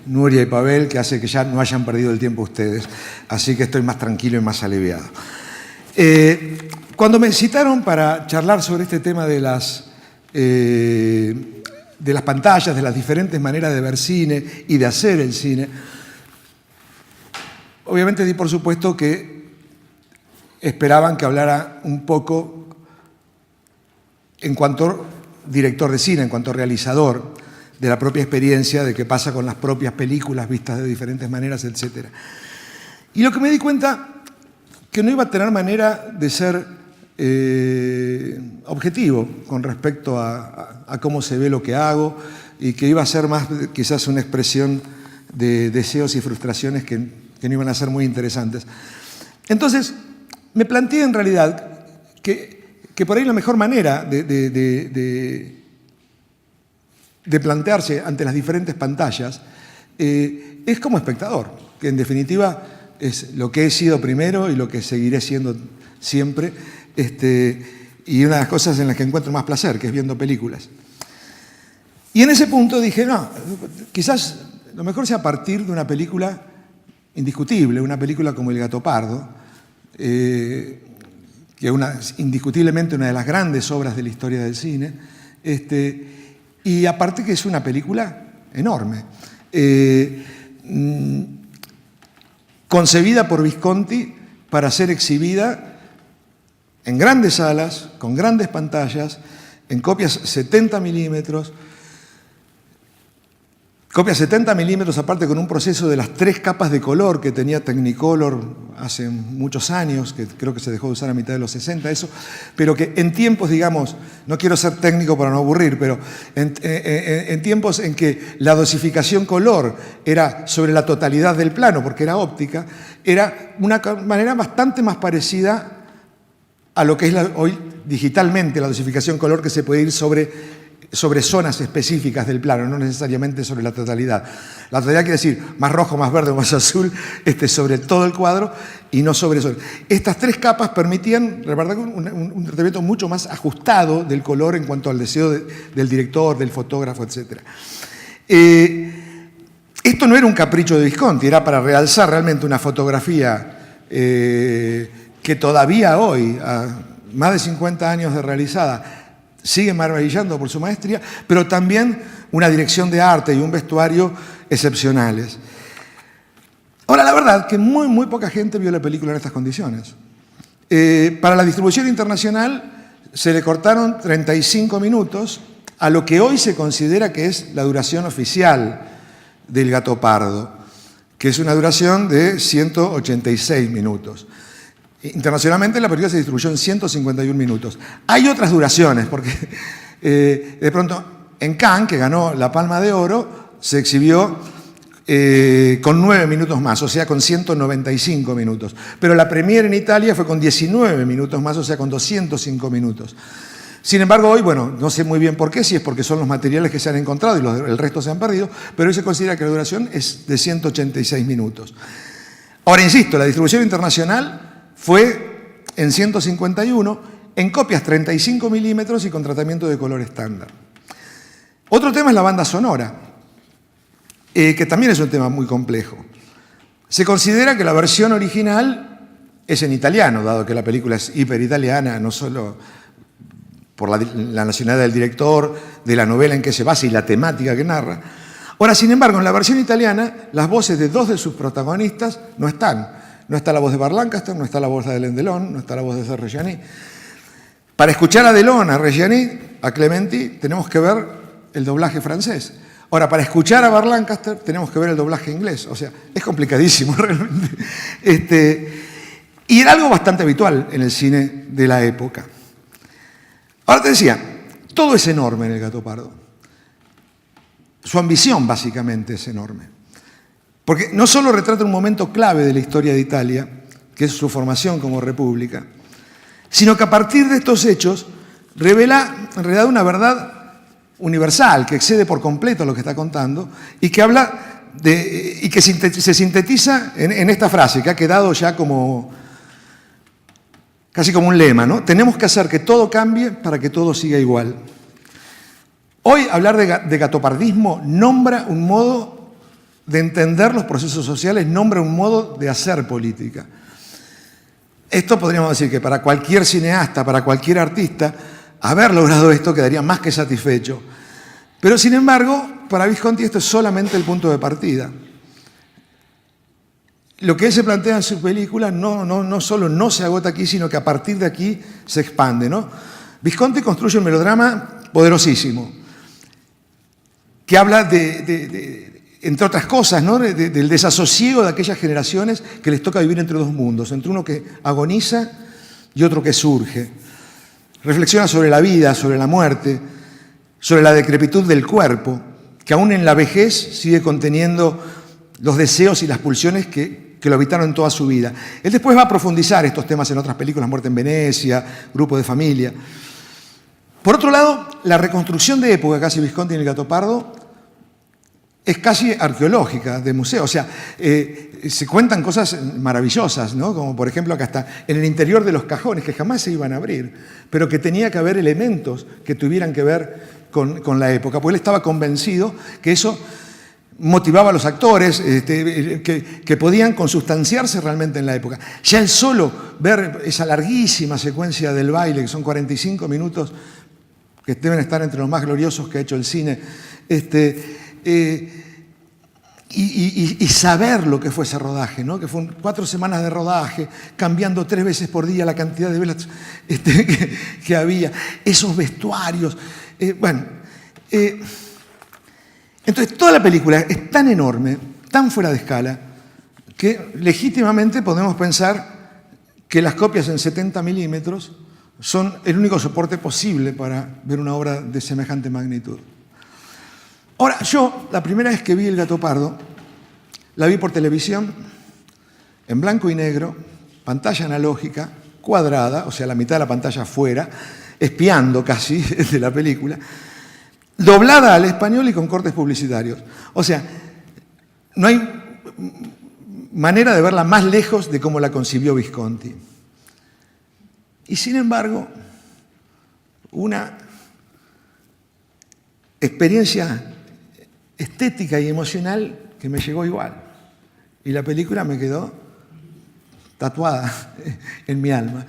Nuria y Pavel, que hace que ya no hayan perdido el tiempo ustedes. Así que estoy más tranquilo y más aliviado. Cuando me citaron para charlar sobre este tema de las pantallas, de las diferentes maneras de ver cine y de hacer el cine, obviamente di por supuesto que esperaban que hablara un poco en cuanto director de cine, en cuanto realizador, de la propia experiencia, de qué pasa con las propias películas vistas de diferentes maneras, etc. Y lo que me di cuenta, que no iba a tener manera de ser objetivo con respecto a cómo se ve lo que hago y que iba a ser más quizás una expresión de deseos y frustraciones que no iban a ser muy interesantes. Entonces, me planteé en realidad que por ahí la mejor manera de plantearse ante las diferentes pantallas es como espectador, que en definitiva es lo que he sido primero y lo que seguiré siendo siempre, y una de las cosas en las que encuentro más placer, que es viendo películas. Y en ese punto dije, no, quizás lo mejor sea partir de una película indiscutible, una película como El Gato Pardo, que es indiscutiblemente una de las grandes obras de la historia del cine, y aparte que es una película enorme, concebida por Visconti para ser exhibida en grandes salas, con grandes pantallas, en copias 70 milímetros, aparte con un proceso de las 3 capas de color que tenía Technicolor hace muchos años, que creo que se dejó de usar a mitad de los 60, eso, pero que en tiempos, digamos, no quiero ser técnico para no aburrir, pero en tiempos en que la dosificación color era sobre la totalidad del plano, porque era óptica, era una manera bastante más parecida a lo que es hoy digitalmente la dosificación color, que se puede ir sobre zonas específicas del plano, no necesariamente sobre la totalidad. La totalidad quiere decir más rojo, más verde, más azul, sobre todo el cuadro y no sobre eso. Estas 3 capas permitían, la verdad, un tratamiento mucho más ajustado del color en cuanto al deseo del director, del fotógrafo, etc. Esto no era un capricho de Visconti, era para realzar realmente una fotografía que todavía hoy, a más de 50 años de realizada, sigue maravillando por su maestría, pero también una dirección de arte y un vestuario excepcionales. Ahora, la verdad que muy poca gente vio la película en estas condiciones. Para la distribución internacional se le cortaron 35 minutos a lo que hoy se considera que es la duración oficial del Gato Pardo, que es una duración de 186 minutos. Internacionalmente la película se distribuyó en 151 minutos. Hay otras duraciones, porque de pronto en Cannes, que ganó la Palma de Oro, se exhibió con 9 minutos más, o sea, con 195 minutos. Pero la premiere en Italia fue con 19 minutos más, o sea, con 205 minutos. Sin embargo, hoy, bueno, no sé muy bien por qué, si es porque son los materiales que se han encontrado y el resto se han perdido, pero hoy se considera que la duración es de 186 minutos. Ahora, insisto, la distribución internacional fue en 151, en copias 35 milímetros y con tratamiento de color estándar. Otro tema es la banda sonora, que también es un tema muy complejo. Se considera que la versión original es en italiano, dado que la película es hiperitaliana, no solo por la nacionalidad del director, de la novela en que se basa y la temática que narra. Ahora, sin embargo, en la versión italiana, las voces de 2 de sus protagonistas no están. No está la voz de Burt Lancaster, no está la voz de Alain Delon, no está la voz de Reggiani. Para escuchar a Delon, a Reggiani, a Clementi, tenemos que ver el doblaje francés. Ahora, para escuchar a Burt Lancaster, tenemos que ver el doblaje inglés. O sea, es complicadísimo realmente. Y era algo bastante habitual en el cine de la época. Ahora te decía, todo es enorme en El Gato Pardo. Su ambición, básicamente, es enorme. Porque no solo retrata un momento clave de la historia de Italia, que es su formación como república, sino que a partir de estos hechos revela en realidad una verdad universal, que excede por completo lo que está contando, y que habla y que se sintetiza en esta frase, que ha quedado ya casi como un lema, ¿no? Tenemos que hacer que todo cambie para que todo siga igual. Hoy hablar de gatopardismo nombra un modo de entender los procesos sociales, nombra un modo de hacer política. Esto podríamos decir que para cualquier cineasta, para cualquier artista, haber logrado esto quedaría más que satisfecho. Pero sin embargo, para Visconti esto es solamente el punto de partida. Lo que él se plantea en su película no solo no se agota aquí, sino que a partir de aquí se expande, ¿no? Visconti construye un melodrama poderosísimo, que habla entre otras cosas, ¿no? del desasosiego de aquellas generaciones que les toca vivir entre 2 mundos, entre uno que agoniza y otro que surge. Reflexiona sobre la vida, sobre la muerte, sobre la decrepitud del cuerpo, que aún en la vejez sigue conteniendo los deseos y las pulsiones que lo habitaron en toda su vida. Él después va a profundizar estos temas en otras películas, Muerte en Venecia, Grupo de Familia. Por otro lado, la reconstrucción de época que hace Visconti en El Gato Pardo es casi arqueológica, de museo. O sea, se cuentan cosas maravillosas, ¿no? Como por ejemplo que hasta en el interior de los cajones, que jamás se iban a abrir, pero que tenía que haber elementos que tuvieran que ver con la época, porque él estaba convencido que eso motivaba a los actores, que podían consustanciarse realmente en la época. Ya el solo ver esa larguísima secuencia del baile, que son 45 minutos, que deben estar entre los más gloriosos que ha hecho el cine, y saber lo que fue ese rodaje, ¿no? Que fueron 4 semanas de rodaje, cambiando 3 veces por día la cantidad de velas que había, esos vestuarios. Entonces, toda la película es tan enorme, tan fuera de escala, que legítimamente podemos pensar que las copias en 70 milímetros son el único soporte posible para ver una obra de semejante magnitud. Ahora, yo, la primera vez que vi El Gato Pardo, la vi por televisión, en blanco y negro, pantalla analógica, cuadrada, o sea, la mitad de la pantalla afuera, espiando casi de la película, doblada al español y con cortes publicitarios. O sea, no hay manera de verla más lejos de cómo la concibió Visconti. Y sin embargo, una experiencia estética y emocional que me llegó igual. Y la película me quedó tatuada en mi alma.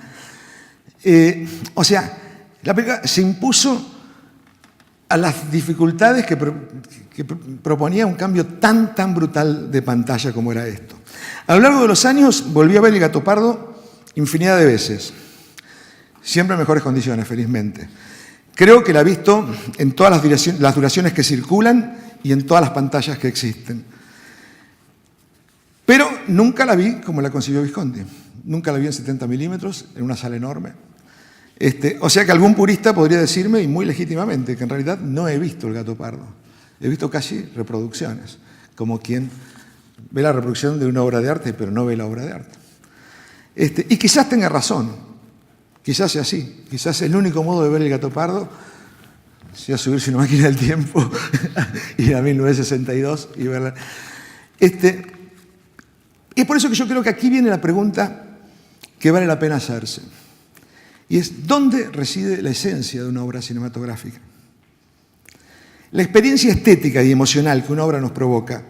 O sea, la película se impuso a las dificultades que proponía un cambio tan brutal de pantalla como era esto. A lo largo de los años volví a ver El Gato Pardo infinidad de veces, siempre en mejores condiciones, felizmente. Creo que la he visto en todas las duraciones que circulan y en todas las pantallas que existen. Pero nunca la vi como la concibió Visconti. Nunca la vi en 70 milímetros, en una sala enorme. O sea que algún purista podría decirme, y muy legítimamente, que en realidad no he visto El gato pardo. He visto casi reproducciones, como quien ve la reproducción de una obra de arte, pero no ve la obra de arte. Y quizás tenga razón, quizás sea así. Quizás el único modo de ver El gato pardo sea subirse una máquina del tiempo, ir a 1962 y verla. Y es por eso que yo creo que aquí viene la pregunta que vale la pena hacerse. Y es, ¿dónde reside la esencia de una obra cinematográfica? La experiencia estética y emocional que una obra nos provoca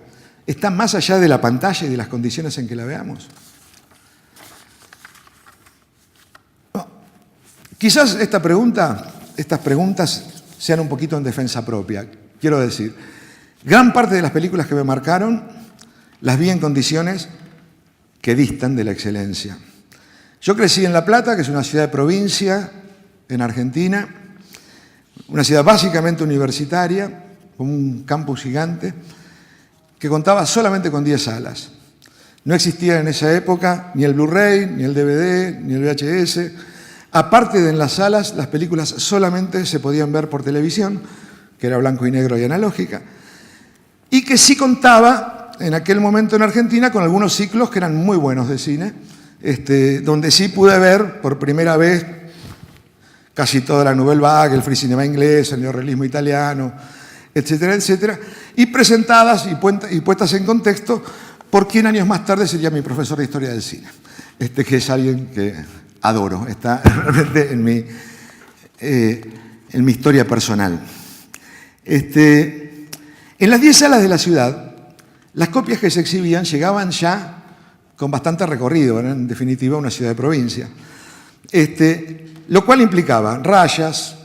está más allá de la pantalla y de las condiciones en que la veamos. No. Quizás estas preguntas sean un poquito en defensa propia. Quiero decir, gran parte de las películas que me marcaron las vi en condiciones que distan de la excelencia. Yo crecí en La Plata, que es una ciudad de provincia en Argentina, una ciudad básicamente universitaria, con un campus gigante, que contaba solamente con 10 salas. No existía en esa época ni el Blu-ray, ni el DVD, ni el VHS. Aparte de en las salas, las películas solamente se podían ver por televisión, que era blanco y negro y analógica, y que sí contaba en aquel momento en Argentina con algunos ciclos que eran muy buenos de cine, donde sí pude ver por primera vez casi toda la Nouvelle Vague, el free cinema inglés, el neorrealismo italiano, etcétera, etcétera, y presentadas y puestas en contexto por quien años más tarde sería mi profesor de Historia del Cine, que es alguien que adoro, está realmente en mi historia personal. En las 10 salas de la ciudad, las copias que se exhibían llegaban ya con bastante recorrido, en definitiva una ciudad de provincia, lo cual implicaba rayas,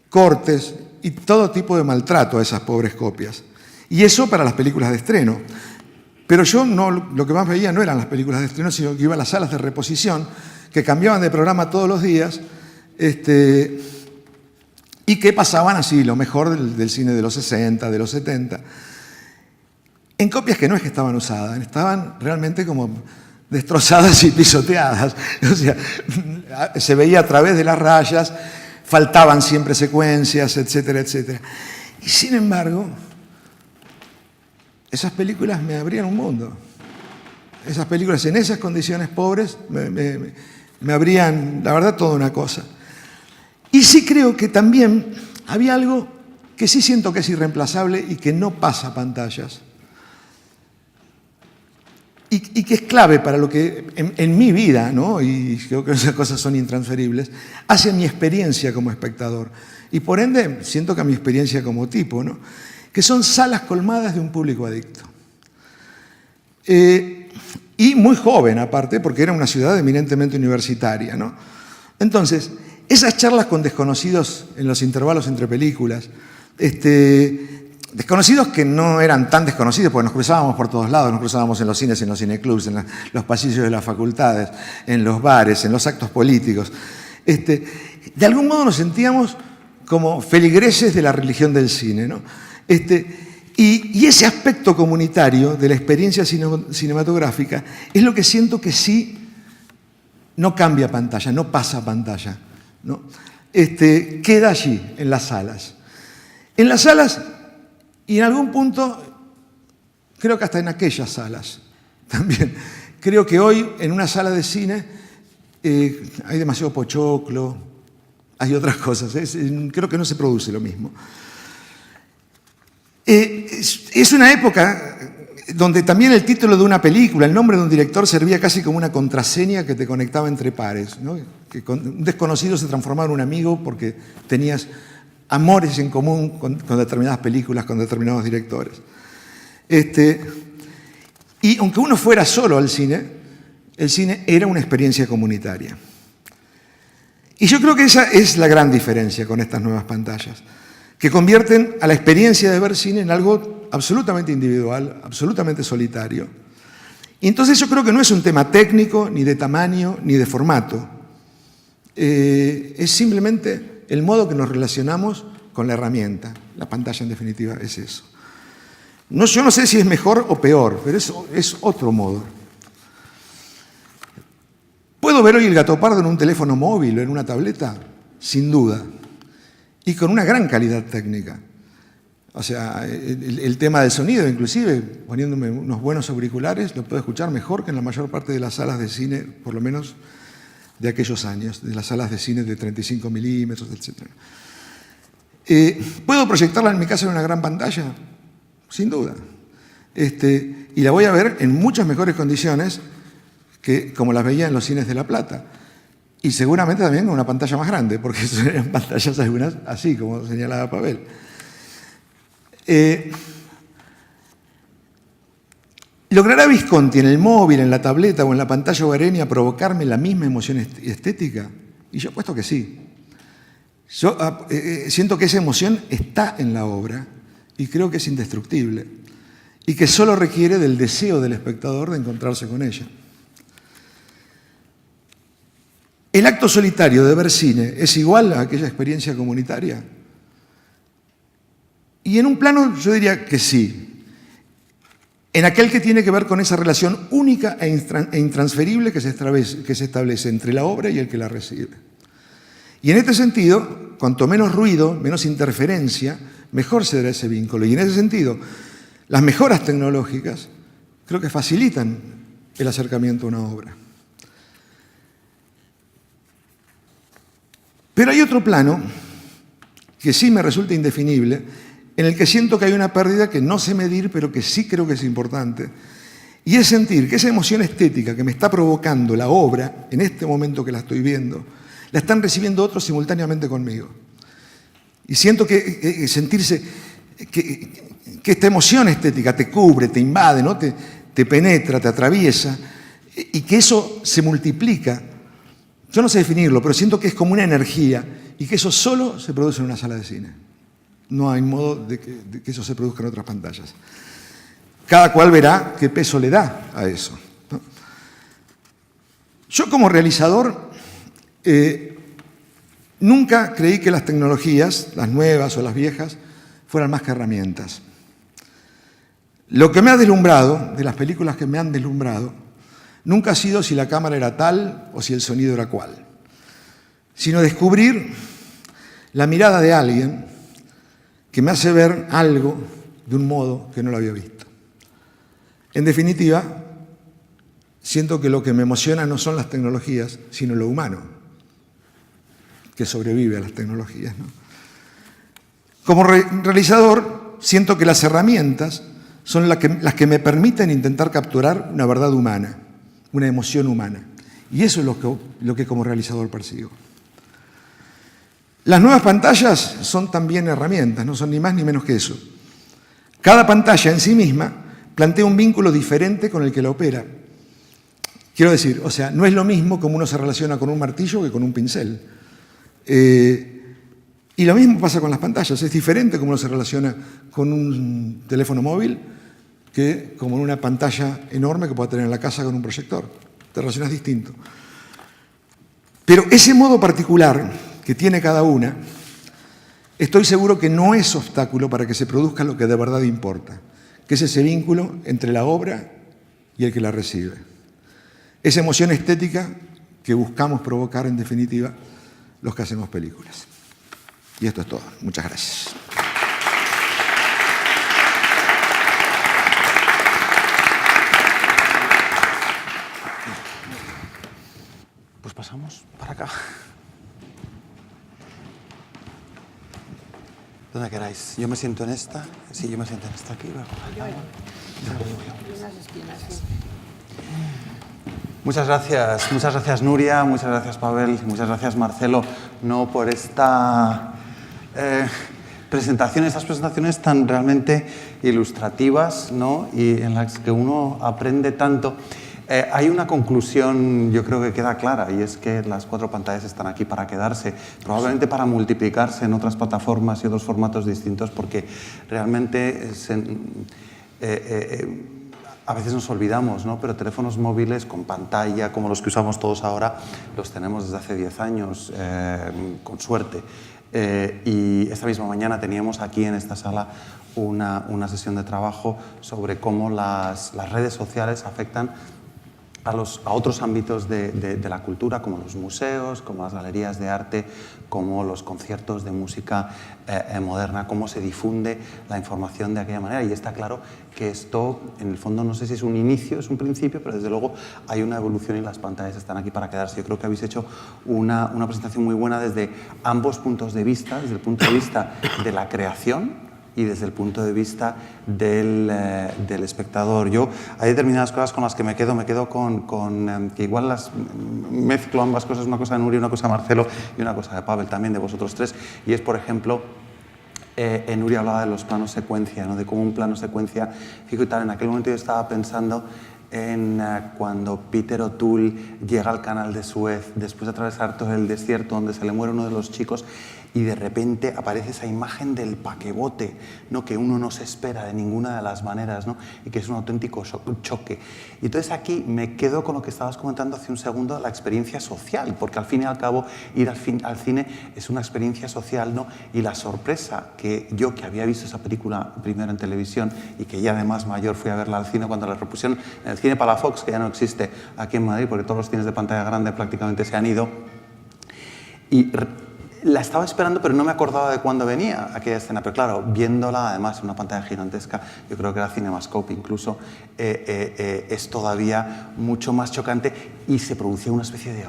cortes y todo tipo de maltrato a esas pobres copias. Y eso para las películas de estreno. Pero yo lo que más veía no eran las películas de estreno, sino que iba a las salas de reposición, que cambiaban de programa todos los días, y que pasaban así, lo mejor del cine de los 60, de los 70, en copias que no es que estaban usadas, estaban realmente como destrozadas y pisoteadas. O sea, se veía a través de las rayas, faltaban siempre secuencias, etcétera, etcétera. Y sin embargo, esas películas me abrían un mundo. Esas películas en esas condiciones pobres me abrían, la verdad, toda una cosa. Y sí creo que también había algo que sí siento que es irreemplazable y que no pasa a pantallas. Y que es clave para lo que en mi vida, ¿no? Y creo que esas cosas son intransferibles, hacia mi experiencia como espectador. Y por ende, siento que a mi experiencia como tipo, ¿no? Que son salas colmadas de un público adicto. Y muy joven, aparte, porque era una ciudad eminentemente universitaria, ¿no? Entonces, esas charlas con desconocidos en los intervalos entre películas, desconocidos que no eran tan desconocidos, porque nos cruzábamos por todos lados, nos cruzábamos en los cines, en los cineclubs, en los pasillos de las facultades, en los bares, en los actos políticos. De algún modo nos sentíamos como feligreses de la religión del cine, ¿no? Y ese aspecto comunitario de la experiencia cinematográfica es lo que siento que sí no cambia a pantalla, no pasa a pantalla, ¿no? Queda allí, en las salas. En las salas, y en algún punto, creo que hasta en aquellas salas también. Creo que hoy, en una sala de cine, hay demasiado pochoclo, hay otras cosas. Creo que no se produce lo mismo. Es una época donde también el título de una película, el nombre de un director, servía casi como una contraseña que te conectaba entre pares, ¿no? Que un desconocido se transformaba en un amigo porque tenías amores en común con determinadas películas, con determinados directores. Y aunque uno fuera solo al cine, el cine era una experiencia comunitaria. Y yo creo que esa es la gran diferencia con estas nuevas pantallas, que convierten a la experiencia de ver cine en algo absolutamente individual, absolutamente solitario. Y entonces yo creo que no es un tema técnico, ni de tamaño, ni de formato. Es simplemente el modo que nos relacionamos con la herramienta. La pantalla, en definitiva, es eso. No, yo no sé si es mejor o peor, pero es otro modo. ¿Puedo ver hoy el Gato Pardo en un teléfono móvil o en una tableta? Sin duda. Y con una gran calidad técnica. O sea, el tema del sonido, inclusive, poniéndome unos buenos auriculares, lo puedo escuchar mejor que en la mayor parte de las salas de cine, por lo menos de aquellos años, de las salas de cine de 35 milímetros, etc. ¿Puedo proyectarla en mi casa en una gran pantalla? Sin duda. Y la voy a ver en muchas mejores condiciones que como las veía en los cines de La Plata. Y seguramente también con una pantalla más grande, porque eran pantallas algunas así, como señalaba Pavel. ¿Logrará Visconti en el móvil, en la tableta o en la pantalla hogareña provocarme la misma emoción estética? Y yo apuesto que sí. Yo siento que esa emoción está en la obra y creo que es indestructible y que solo requiere del deseo del espectador de encontrarse con ella. ¿El acto solitario de ver cine es igual a aquella experiencia comunitaria? Y en un plano yo diría que sí. En aquel que tiene que ver con esa relación única e intransferible que se establece entre la obra y el que la recibe. Y en este sentido, cuanto menos ruido, menos interferencia, mejor será ese vínculo. Y en ese sentido, las mejoras tecnológicas creo que facilitan el acercamiento a una obra. Pero hay otro plano que sí me resulta indefinible, en el que siento que hay una pérdida que no sé medir, pero que sí creo que es importante, y es sentir que esa emoción estética que me está provocando la obra, en este momento que la estoy viendo, la están recibiendo otros simultáneamente conmigo. Y siento que sentirse que esta emoción estética te cubre, te invade, ¿no? te penetra, te atraviesa, y que eso se multiplica. Yo no sé definirlo, pero siento que es como una energía y que eso solo se produce en una sala de cine. No hay modo de que eso se produzca en otras pantallas. Cada cual verá qué peso le da a eso, ¿no? Yo como realizador nunca creí que las tecnologías, las nuevas o las viejas, fueran más que herramientas. Lo que me ha deslumbrado, de las películas que me han deslumbrado, nunca ha sido si la cámara era tal o si el sonido era cual, sino descubrir la mirada de alguien que me hace ver algo de un modo que no lo había visto. En definitiva, siento que lo que me emociona no son las tecnologías, sino lo humano, que sobrevive a las tecnologías, ¿no? Como realizador, siento que las herramientas son las que me permiten intentar capturar una verdad humana, una emoción humana. Y eso es lo que como realizador persigo. Las nuevas pantallas son también herramientas, no son ni más ni menos que eso. Cada pantalla en sí misma plantea un vínculo diferente con el que la opera. Quiero decir, o sea, no es lo mismo como uno se relaciona con un martillo que con un pincel. Y lo mismo pasa con las pantallas. Es diferente como uno se relaciona con un teléfono móvil que como en una pantalla enorme que pueda tener en la casa con un proyector. Te relacionas distinto. Pero ese modo particular que tiene cada una, estoy seguro que no es obstáculo para que se produzca lo que de verdad importa, que es ese vínculo entre la obra y el que la recibe. Esa emoción estética que buscamos provocar, en definitiva, los que hacemos películas. Y esto es todo. Muchas gracias. Pues pasamos para acá. Donde queráis. Yo me siento en esta. Sí, yo me siento en esta aquí. Muchas gracias Nuria, muchas gracias Pavel, muchas gracias Marcelo, no por esta presentación, estas presentaciones tan realmente ilustrativas, ¿no? Y en las que uno aprende tanto. Hay una conclusión, yo creo que queda clara, y es que las 4 pantallas están aquí para quedarse, probablemente para multiplicarse en otras plataformas y otros formatos distintos, porque realmente a veces nos olvidamos, ¿no? Pero teléfonos móviles con pantalla, como los que usamos todos ahora, los tenemos desde hace 10 años, con suerte. Y esta misma mañana teníamos aquí en esta sala una sesión de trabajo sobre cómo las redes sociales afectan a otros ámbitos de la cultura, como los museos, como las galerías de arte, como los conciertos de música moderna, cómo se difunde la información de aquella manera. Y está claro que esto, en el fondo, no sé si es un inicio, es un principio, pero desde luego hay una evolución y las pantallas están aquí para quedarse. Yo creo que habéis hecho una presentación muy buena desde ambos puntos de vista, desde el punto de vista de la creación y desde el punto de vista del espectador. Yo hay determinadas cosas con las que me quedo con que igual las mezclo ambas cosas, una cosa de Nuria, una cosa de Marcelo y una cosa de Pavel también, de vosotros tres, y es, por ejemplo, Nuria hablaba de los planos secuencia, ¿no? De cómo un plano secuencia fijo y tal. En aquel momento yo estaba pensando en cuando Peter O'Toole llega al canal de Suez después de atravesar todo el desierto donde se le muere uno de los chicos y de repente aparece esa imagen del paquebote, ¿no? Que uno no se espera de ninguna de las maneras, ¿no? Y que es un auténtico choque. Y entonces aquí me quedo con lo que estabas comentando hace un segundo, la experiencia social, porque al fin y al cabo ir al cine es una experiencia social, ¿no? Y la sorpresa que yo, que había visto esa película primero en televisión y que ya además mayor fui a verla al cine cuando la repusieron en el cine Palafox, que ya no existe aquí en Madrid porque todos los cines de pantalla grande prácticamente se han ido, y la estaba esperando, pero no me acordaba de cuándo venía aquella escena. Pero claro, viéndola además en una pantalla gigantesca, yo creo que era CinemaScope incluso, es todavía mucho más chocante y se producía una especie de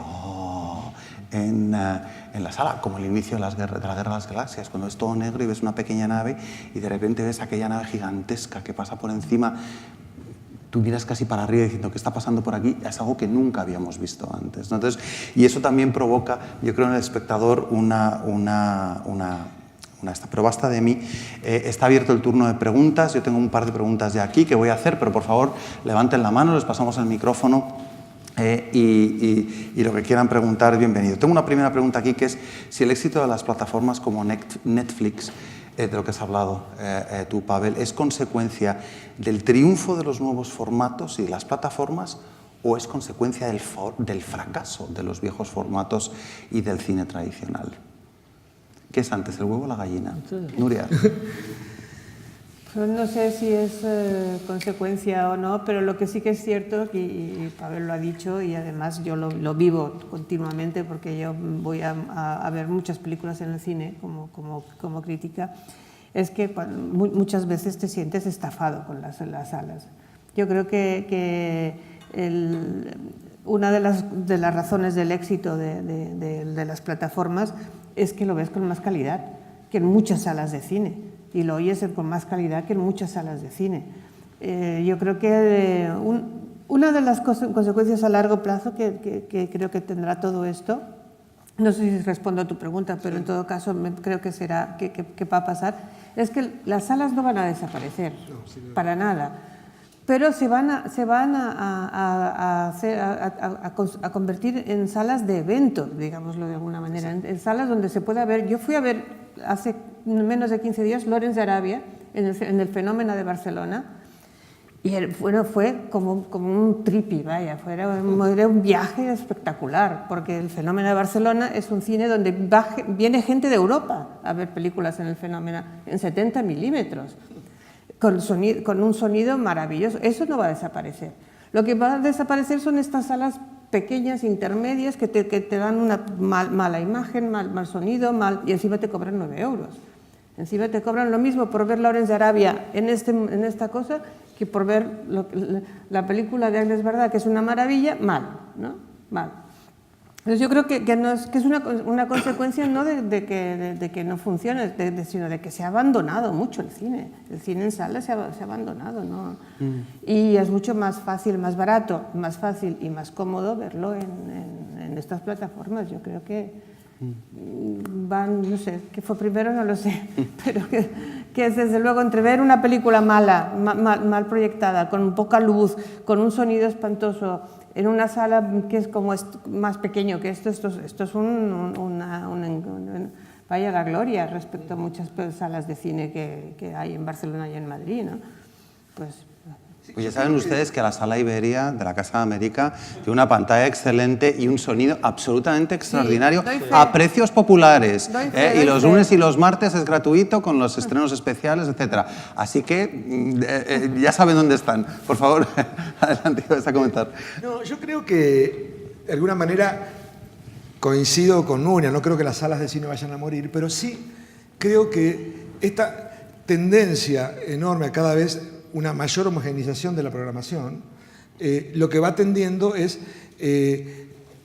en la sala, como el inicio de la Guerra de las Galaxias, cuando es todo negro y ves una pequeña nave y de repente ves aquella nave gigantesca que pasa por encima. Tú miras casi para arriba diciendo, ¿qué está pasando por aquí? Es algo que nunca habíamos visto antes, ¿no? Entonces, y eso también provoca, yo creo, en el espectador pero basta de mí. Está abierto el turno de preguntas. Yo tengo un par de preguntas ya aquí que voy a hacer, pero por favor, levanten la mano, les pasamos el micrófono. Y lo que quieran preguntar, bienvenido. Tengo una primera pregunta aquí, que es si el éxito de las plataformas como Netflix, de lo que has hablado tú, Pavel, es consecuencia del triunfo de los nuevos formatos y de las plataformas, o es consecuencia del fracaso de los viejos formatos y del cine tradicional. ¿Qué es antes, el huevo o la gallina? Nuria. Pues no sé si es consecuencia o no, pero lo que sí que es cierto, y Pavel lo ha dicho, y además yo lo vivo continuamente porque yo voy a ver muchas películas en el cine como crítica, es que muchas veces te sientes estafado con las salas. Yo creo que una de las razones del éxito de las plataformas es que lo ves con más calidad que en muchas salas de cine. Y lo oyes con más calidad que en muchas salas de cine. Yo creo que una de las consecuencias a largo plazo que creo que tendrá todo esto, no sé si respondo a tu pregunta, pero en todo caso creo que será que va a pasar, es que las salas no van a desaparecer, para nada, pero se van a convertir en salas de eventos, digámoslo de alguna manera, en salas donde se pueda ver. Yo fui a ver hace menos de 15 días Lawrence de Arabia en el Fenómeno de Barcelona, y fue como un tripi, vaya, era un viaje espectacular, porque el Fenómeno de Barcelona es un cine donde viene gente de Europa a ver películas en el Fenómeno en 70 milímetros. Con un sonido maravilloso. Eso no va a desaparecer. Lo que va a desaparecer son estas salas pequeñas, intermedias, que te dan una mala imagen, mal sonido, y encima te cobran 9 euros. Encima te cobran lo mismo por ver Lawrence de Arabia en esta cosa que por ver la película de Agnes Varda, que es una maravilla, ¿no? Mal. Entonces yo creo que es una consecuencia no de que no funcione, sino de que se ha abandonado mucho el cine. El cine en sala se ha abandonado, ¿no? Y es mucho más fácil, más barato, más fácil y más cómodo verlo en estas plataformas. Yo creo que no sé, qué fue primero no lo sé, pero que es desde luego entre ver una película mal proyectada, con poca luz, con un sonido espantoso, en una sala que es como más pequeño que esto es vaya la gloria respecto a muchas salas de cine que hay en Barcelona y en Madrid, ¿no? Pues Pues ya saben ustedes que la Sala Iberia de la Casa de América tiene una pantalla excelente y un sonido absolutamente extraordinario doy fe. a precios populares. Doy fe, Y doy los fe. lunes y los martes es gratuito con los estrenos especiales, etc. Así que ya saben dónde están. Por favor, adelante, vas a comentar. No, yo creo que de alguna manera coincido con Nuria, no creo que las salas de cine vayan a morir, pero sí creo que esta tendencia enorme a cada vez una mayor homogeneización de la programación, lo que va tendiendo es,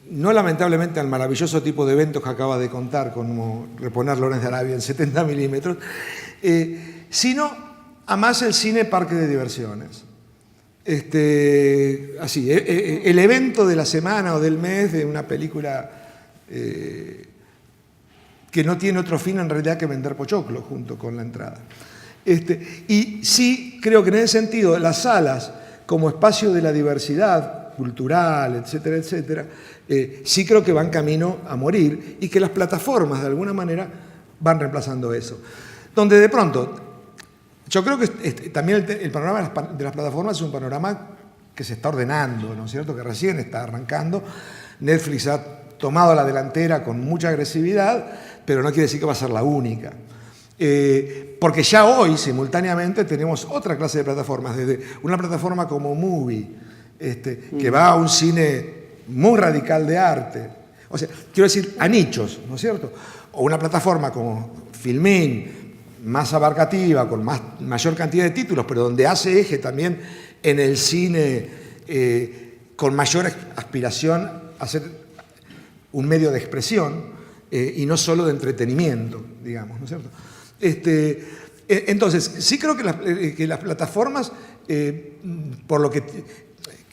no lamentablemente al maravilloso tipo de eventos que acaba de contar, como reponer Lawrence de Arabia en 70 milímetros, sino a más el cine parque de diversiones. Así, el evento de la semana o del mes de una película que no tiene otro fin en realidad que vender pochoclo junto con la entrada. Y sí, creo que en ese sentido las salas como espacio de la diversidad cultural, etcétera, etcétera, sí creo que van camino a morir y que las plataformas de alguna manera van reemplazando eso. Donde de pronto, yo creo que también el panorama de las plataformas es un panorama que se está ordenando, ¿no es cierto?, que recién está arrancando. Netflix ha tomado la delantera con mucha agresividad, pero no quiere decir que va a ser la única. Porque ya hoy, simultáneamente, tenemos otra clase de plataformas, desde una plataforma como Movie, que va a un cine muy radical de arte, o sea, quiero decir, a nichos, ¿no es cierto? O una plataforma como Filmin, más abarcativa, con mayor cantidad de títulos, pero donde hace eje también en el cine con mayor aspiración a ser un medio de expresión y no solo de entretenimiento, digamos, ¿no es cierto? Entonces, sí creo que las plataformas, por lo que...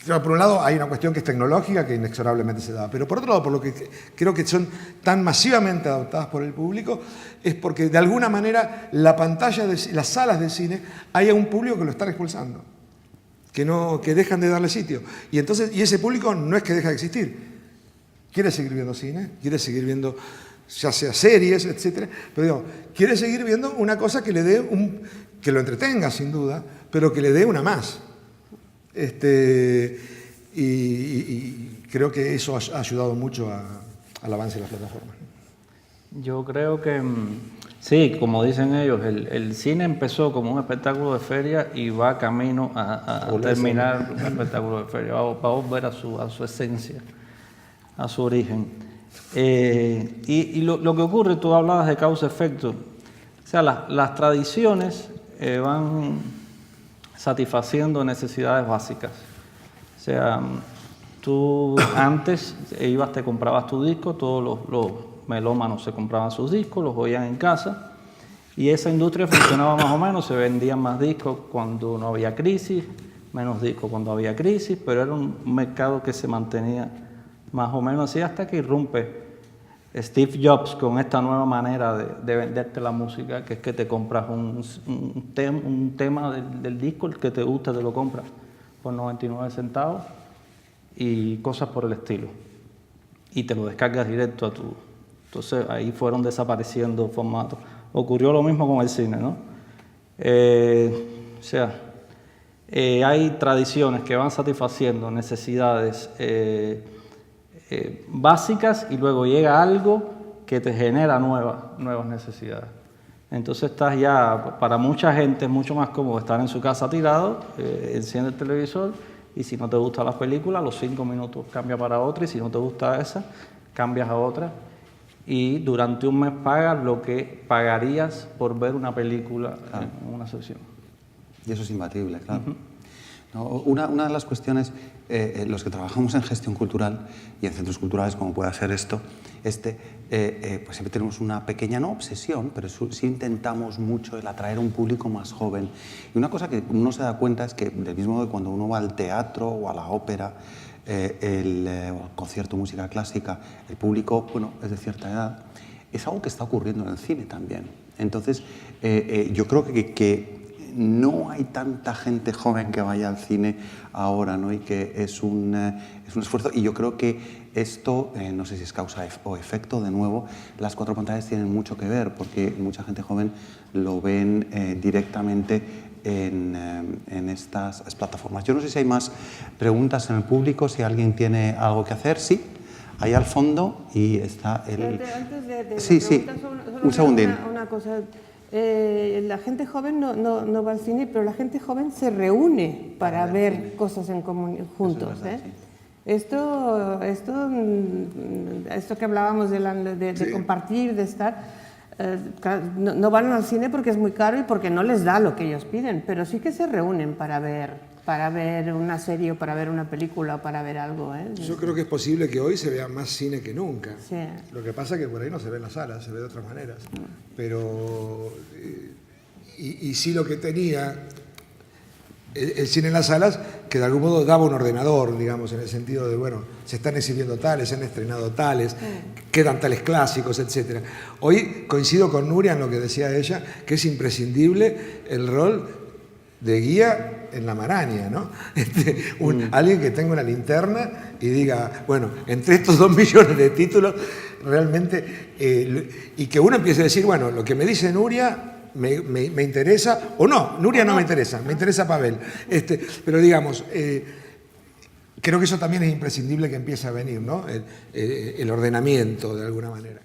Por un lado hay una cuestión que es tecnológica, que inexorablemente se da, pero por otro lado, por lo que creo que son tan masivamente adoptadas por el público, es porque de alguna manera la pantalla de las salas de cine hay un público que lo están expulsando, que dejan de darle sitio. Y ese público no es que deja de existir, quiere seguir viendo cine, quiere seguir viendo ya sea series, etcétera, pero digamos, quiere seguir viendo una cosa que le dé que lo entretenga sin duda, pero que le dé una más. Y creo que eso ha ayudado mucho al avance de las plataformas. Yo creo que sí, como dicen ellos, el cine empezó como un espectáculo de feria y va camino a terminar un espectáculo de feria, va a volver a su esencia, a su origen. Y lo que ocurre, tú hablabas de causa-efecto, o sea, las tradiciones van satisfaciendo necesidades básicas. O sea, tú antes ibas, te comprabas tu disco, todos los melómanos se compraban sus discos, los oían en casa, y esa industria funcionaba más o menos, se vendían más discos cuando no había crisis, menos discos cuando había crisis, pero era un mercado que se mantenía más o menos así hasta que irrumpe Steve Jobs con esta nueva manera de venderte la música, que es que te compras un tema del disco, el que te gusta te lo compras por 99 centavos y cosas por el estilo. Y te lo descargas directo a tu... Entonces ahí fueron desapareciendo formatos. Ocurrió lo mismo con el cine, ¿no? O sea, hay tradiciones que van satisfaciendo necesidades básicas y luego llega algo que te genera nuevas necesidades. Entonces estás ya, para mucha gente es mucho más cómodo estar en su casa tirado, enciende el televisor y si no te gusta la película, a los 5 minutos cambia para otra y si no te gusta esa, cambias a otra y durante un mes pagas lo que pagarías por ver una película en una sesión. Y eso es imbatible, claro. No, una de las cuestiones, los que trabajamos en gestión cultural y en centros culturales, como pueda ser esto, pues siempre tenemos una pequeña, no obsesión, pero sí intentamos mucho el atraer a un público más joven. Y una cosa que uno se da cuenta es que, del mismo modo que cuando uno va al teatro o a la ópera, o al concierto de música clásica, el público, bueno, es de cierta edad, es algo que está ocurriendo en el cine también. Entonces, yo creo que no hay tanta gente joven que vaya al cine ahora, ¿no? Y que es un esfuerzo. Y yo creo que esto, no sé si es causa o efecto, de nuevo, las 4 pantallas tienen mucho que ver, porque mucha gente joven lo ven directamente en estas plataformas. Yo no sé si hay más preguntas en el público, si alguien tiene algo que hacer. Sí, ahí al fondo y está el... Antes de Sí, sí, solo un segundín. una cosa. La gente joven no va al cine, pero la gente joven se reúne para ver cosas en juntos. Eso es verdad, sí. Esto que hablábamos de compartir, de estar, no van al cine porque es muy caro y porque no les da lo que ellos piden, pero sí que se reúnen para ver una serie o para ver una película o para ver algo. Yo creo que es posible que hoy se vea más cine que nunca. Sí. Lo que pasa es que por ahí no se ve en las salas, se ve de otras maneras. Pero, y sí lo que tenía el cine en las salas, que de algún modo daba un ordenador, digamos, en el sentido de, bueno, se están exhibiendo tales, se han estrenado tales, quedan tales clásicos, etc. Hoy coincido con Nuria en lo que decía ella, que es imprescindible el rol de guía en la maraña, ¿no? Alguien que tenga una linterna y diga, bueno, entre estos 2 millones de títulos, realmente, y que uno empiece a decir, bueno, lo que me dice Nuria me interesa, o no, Nuria no me interesa Pavel. Pero digamos, creo que eso también es imprescindible que empiece a venir, ¿no? El ordenamiento, de alguna manera.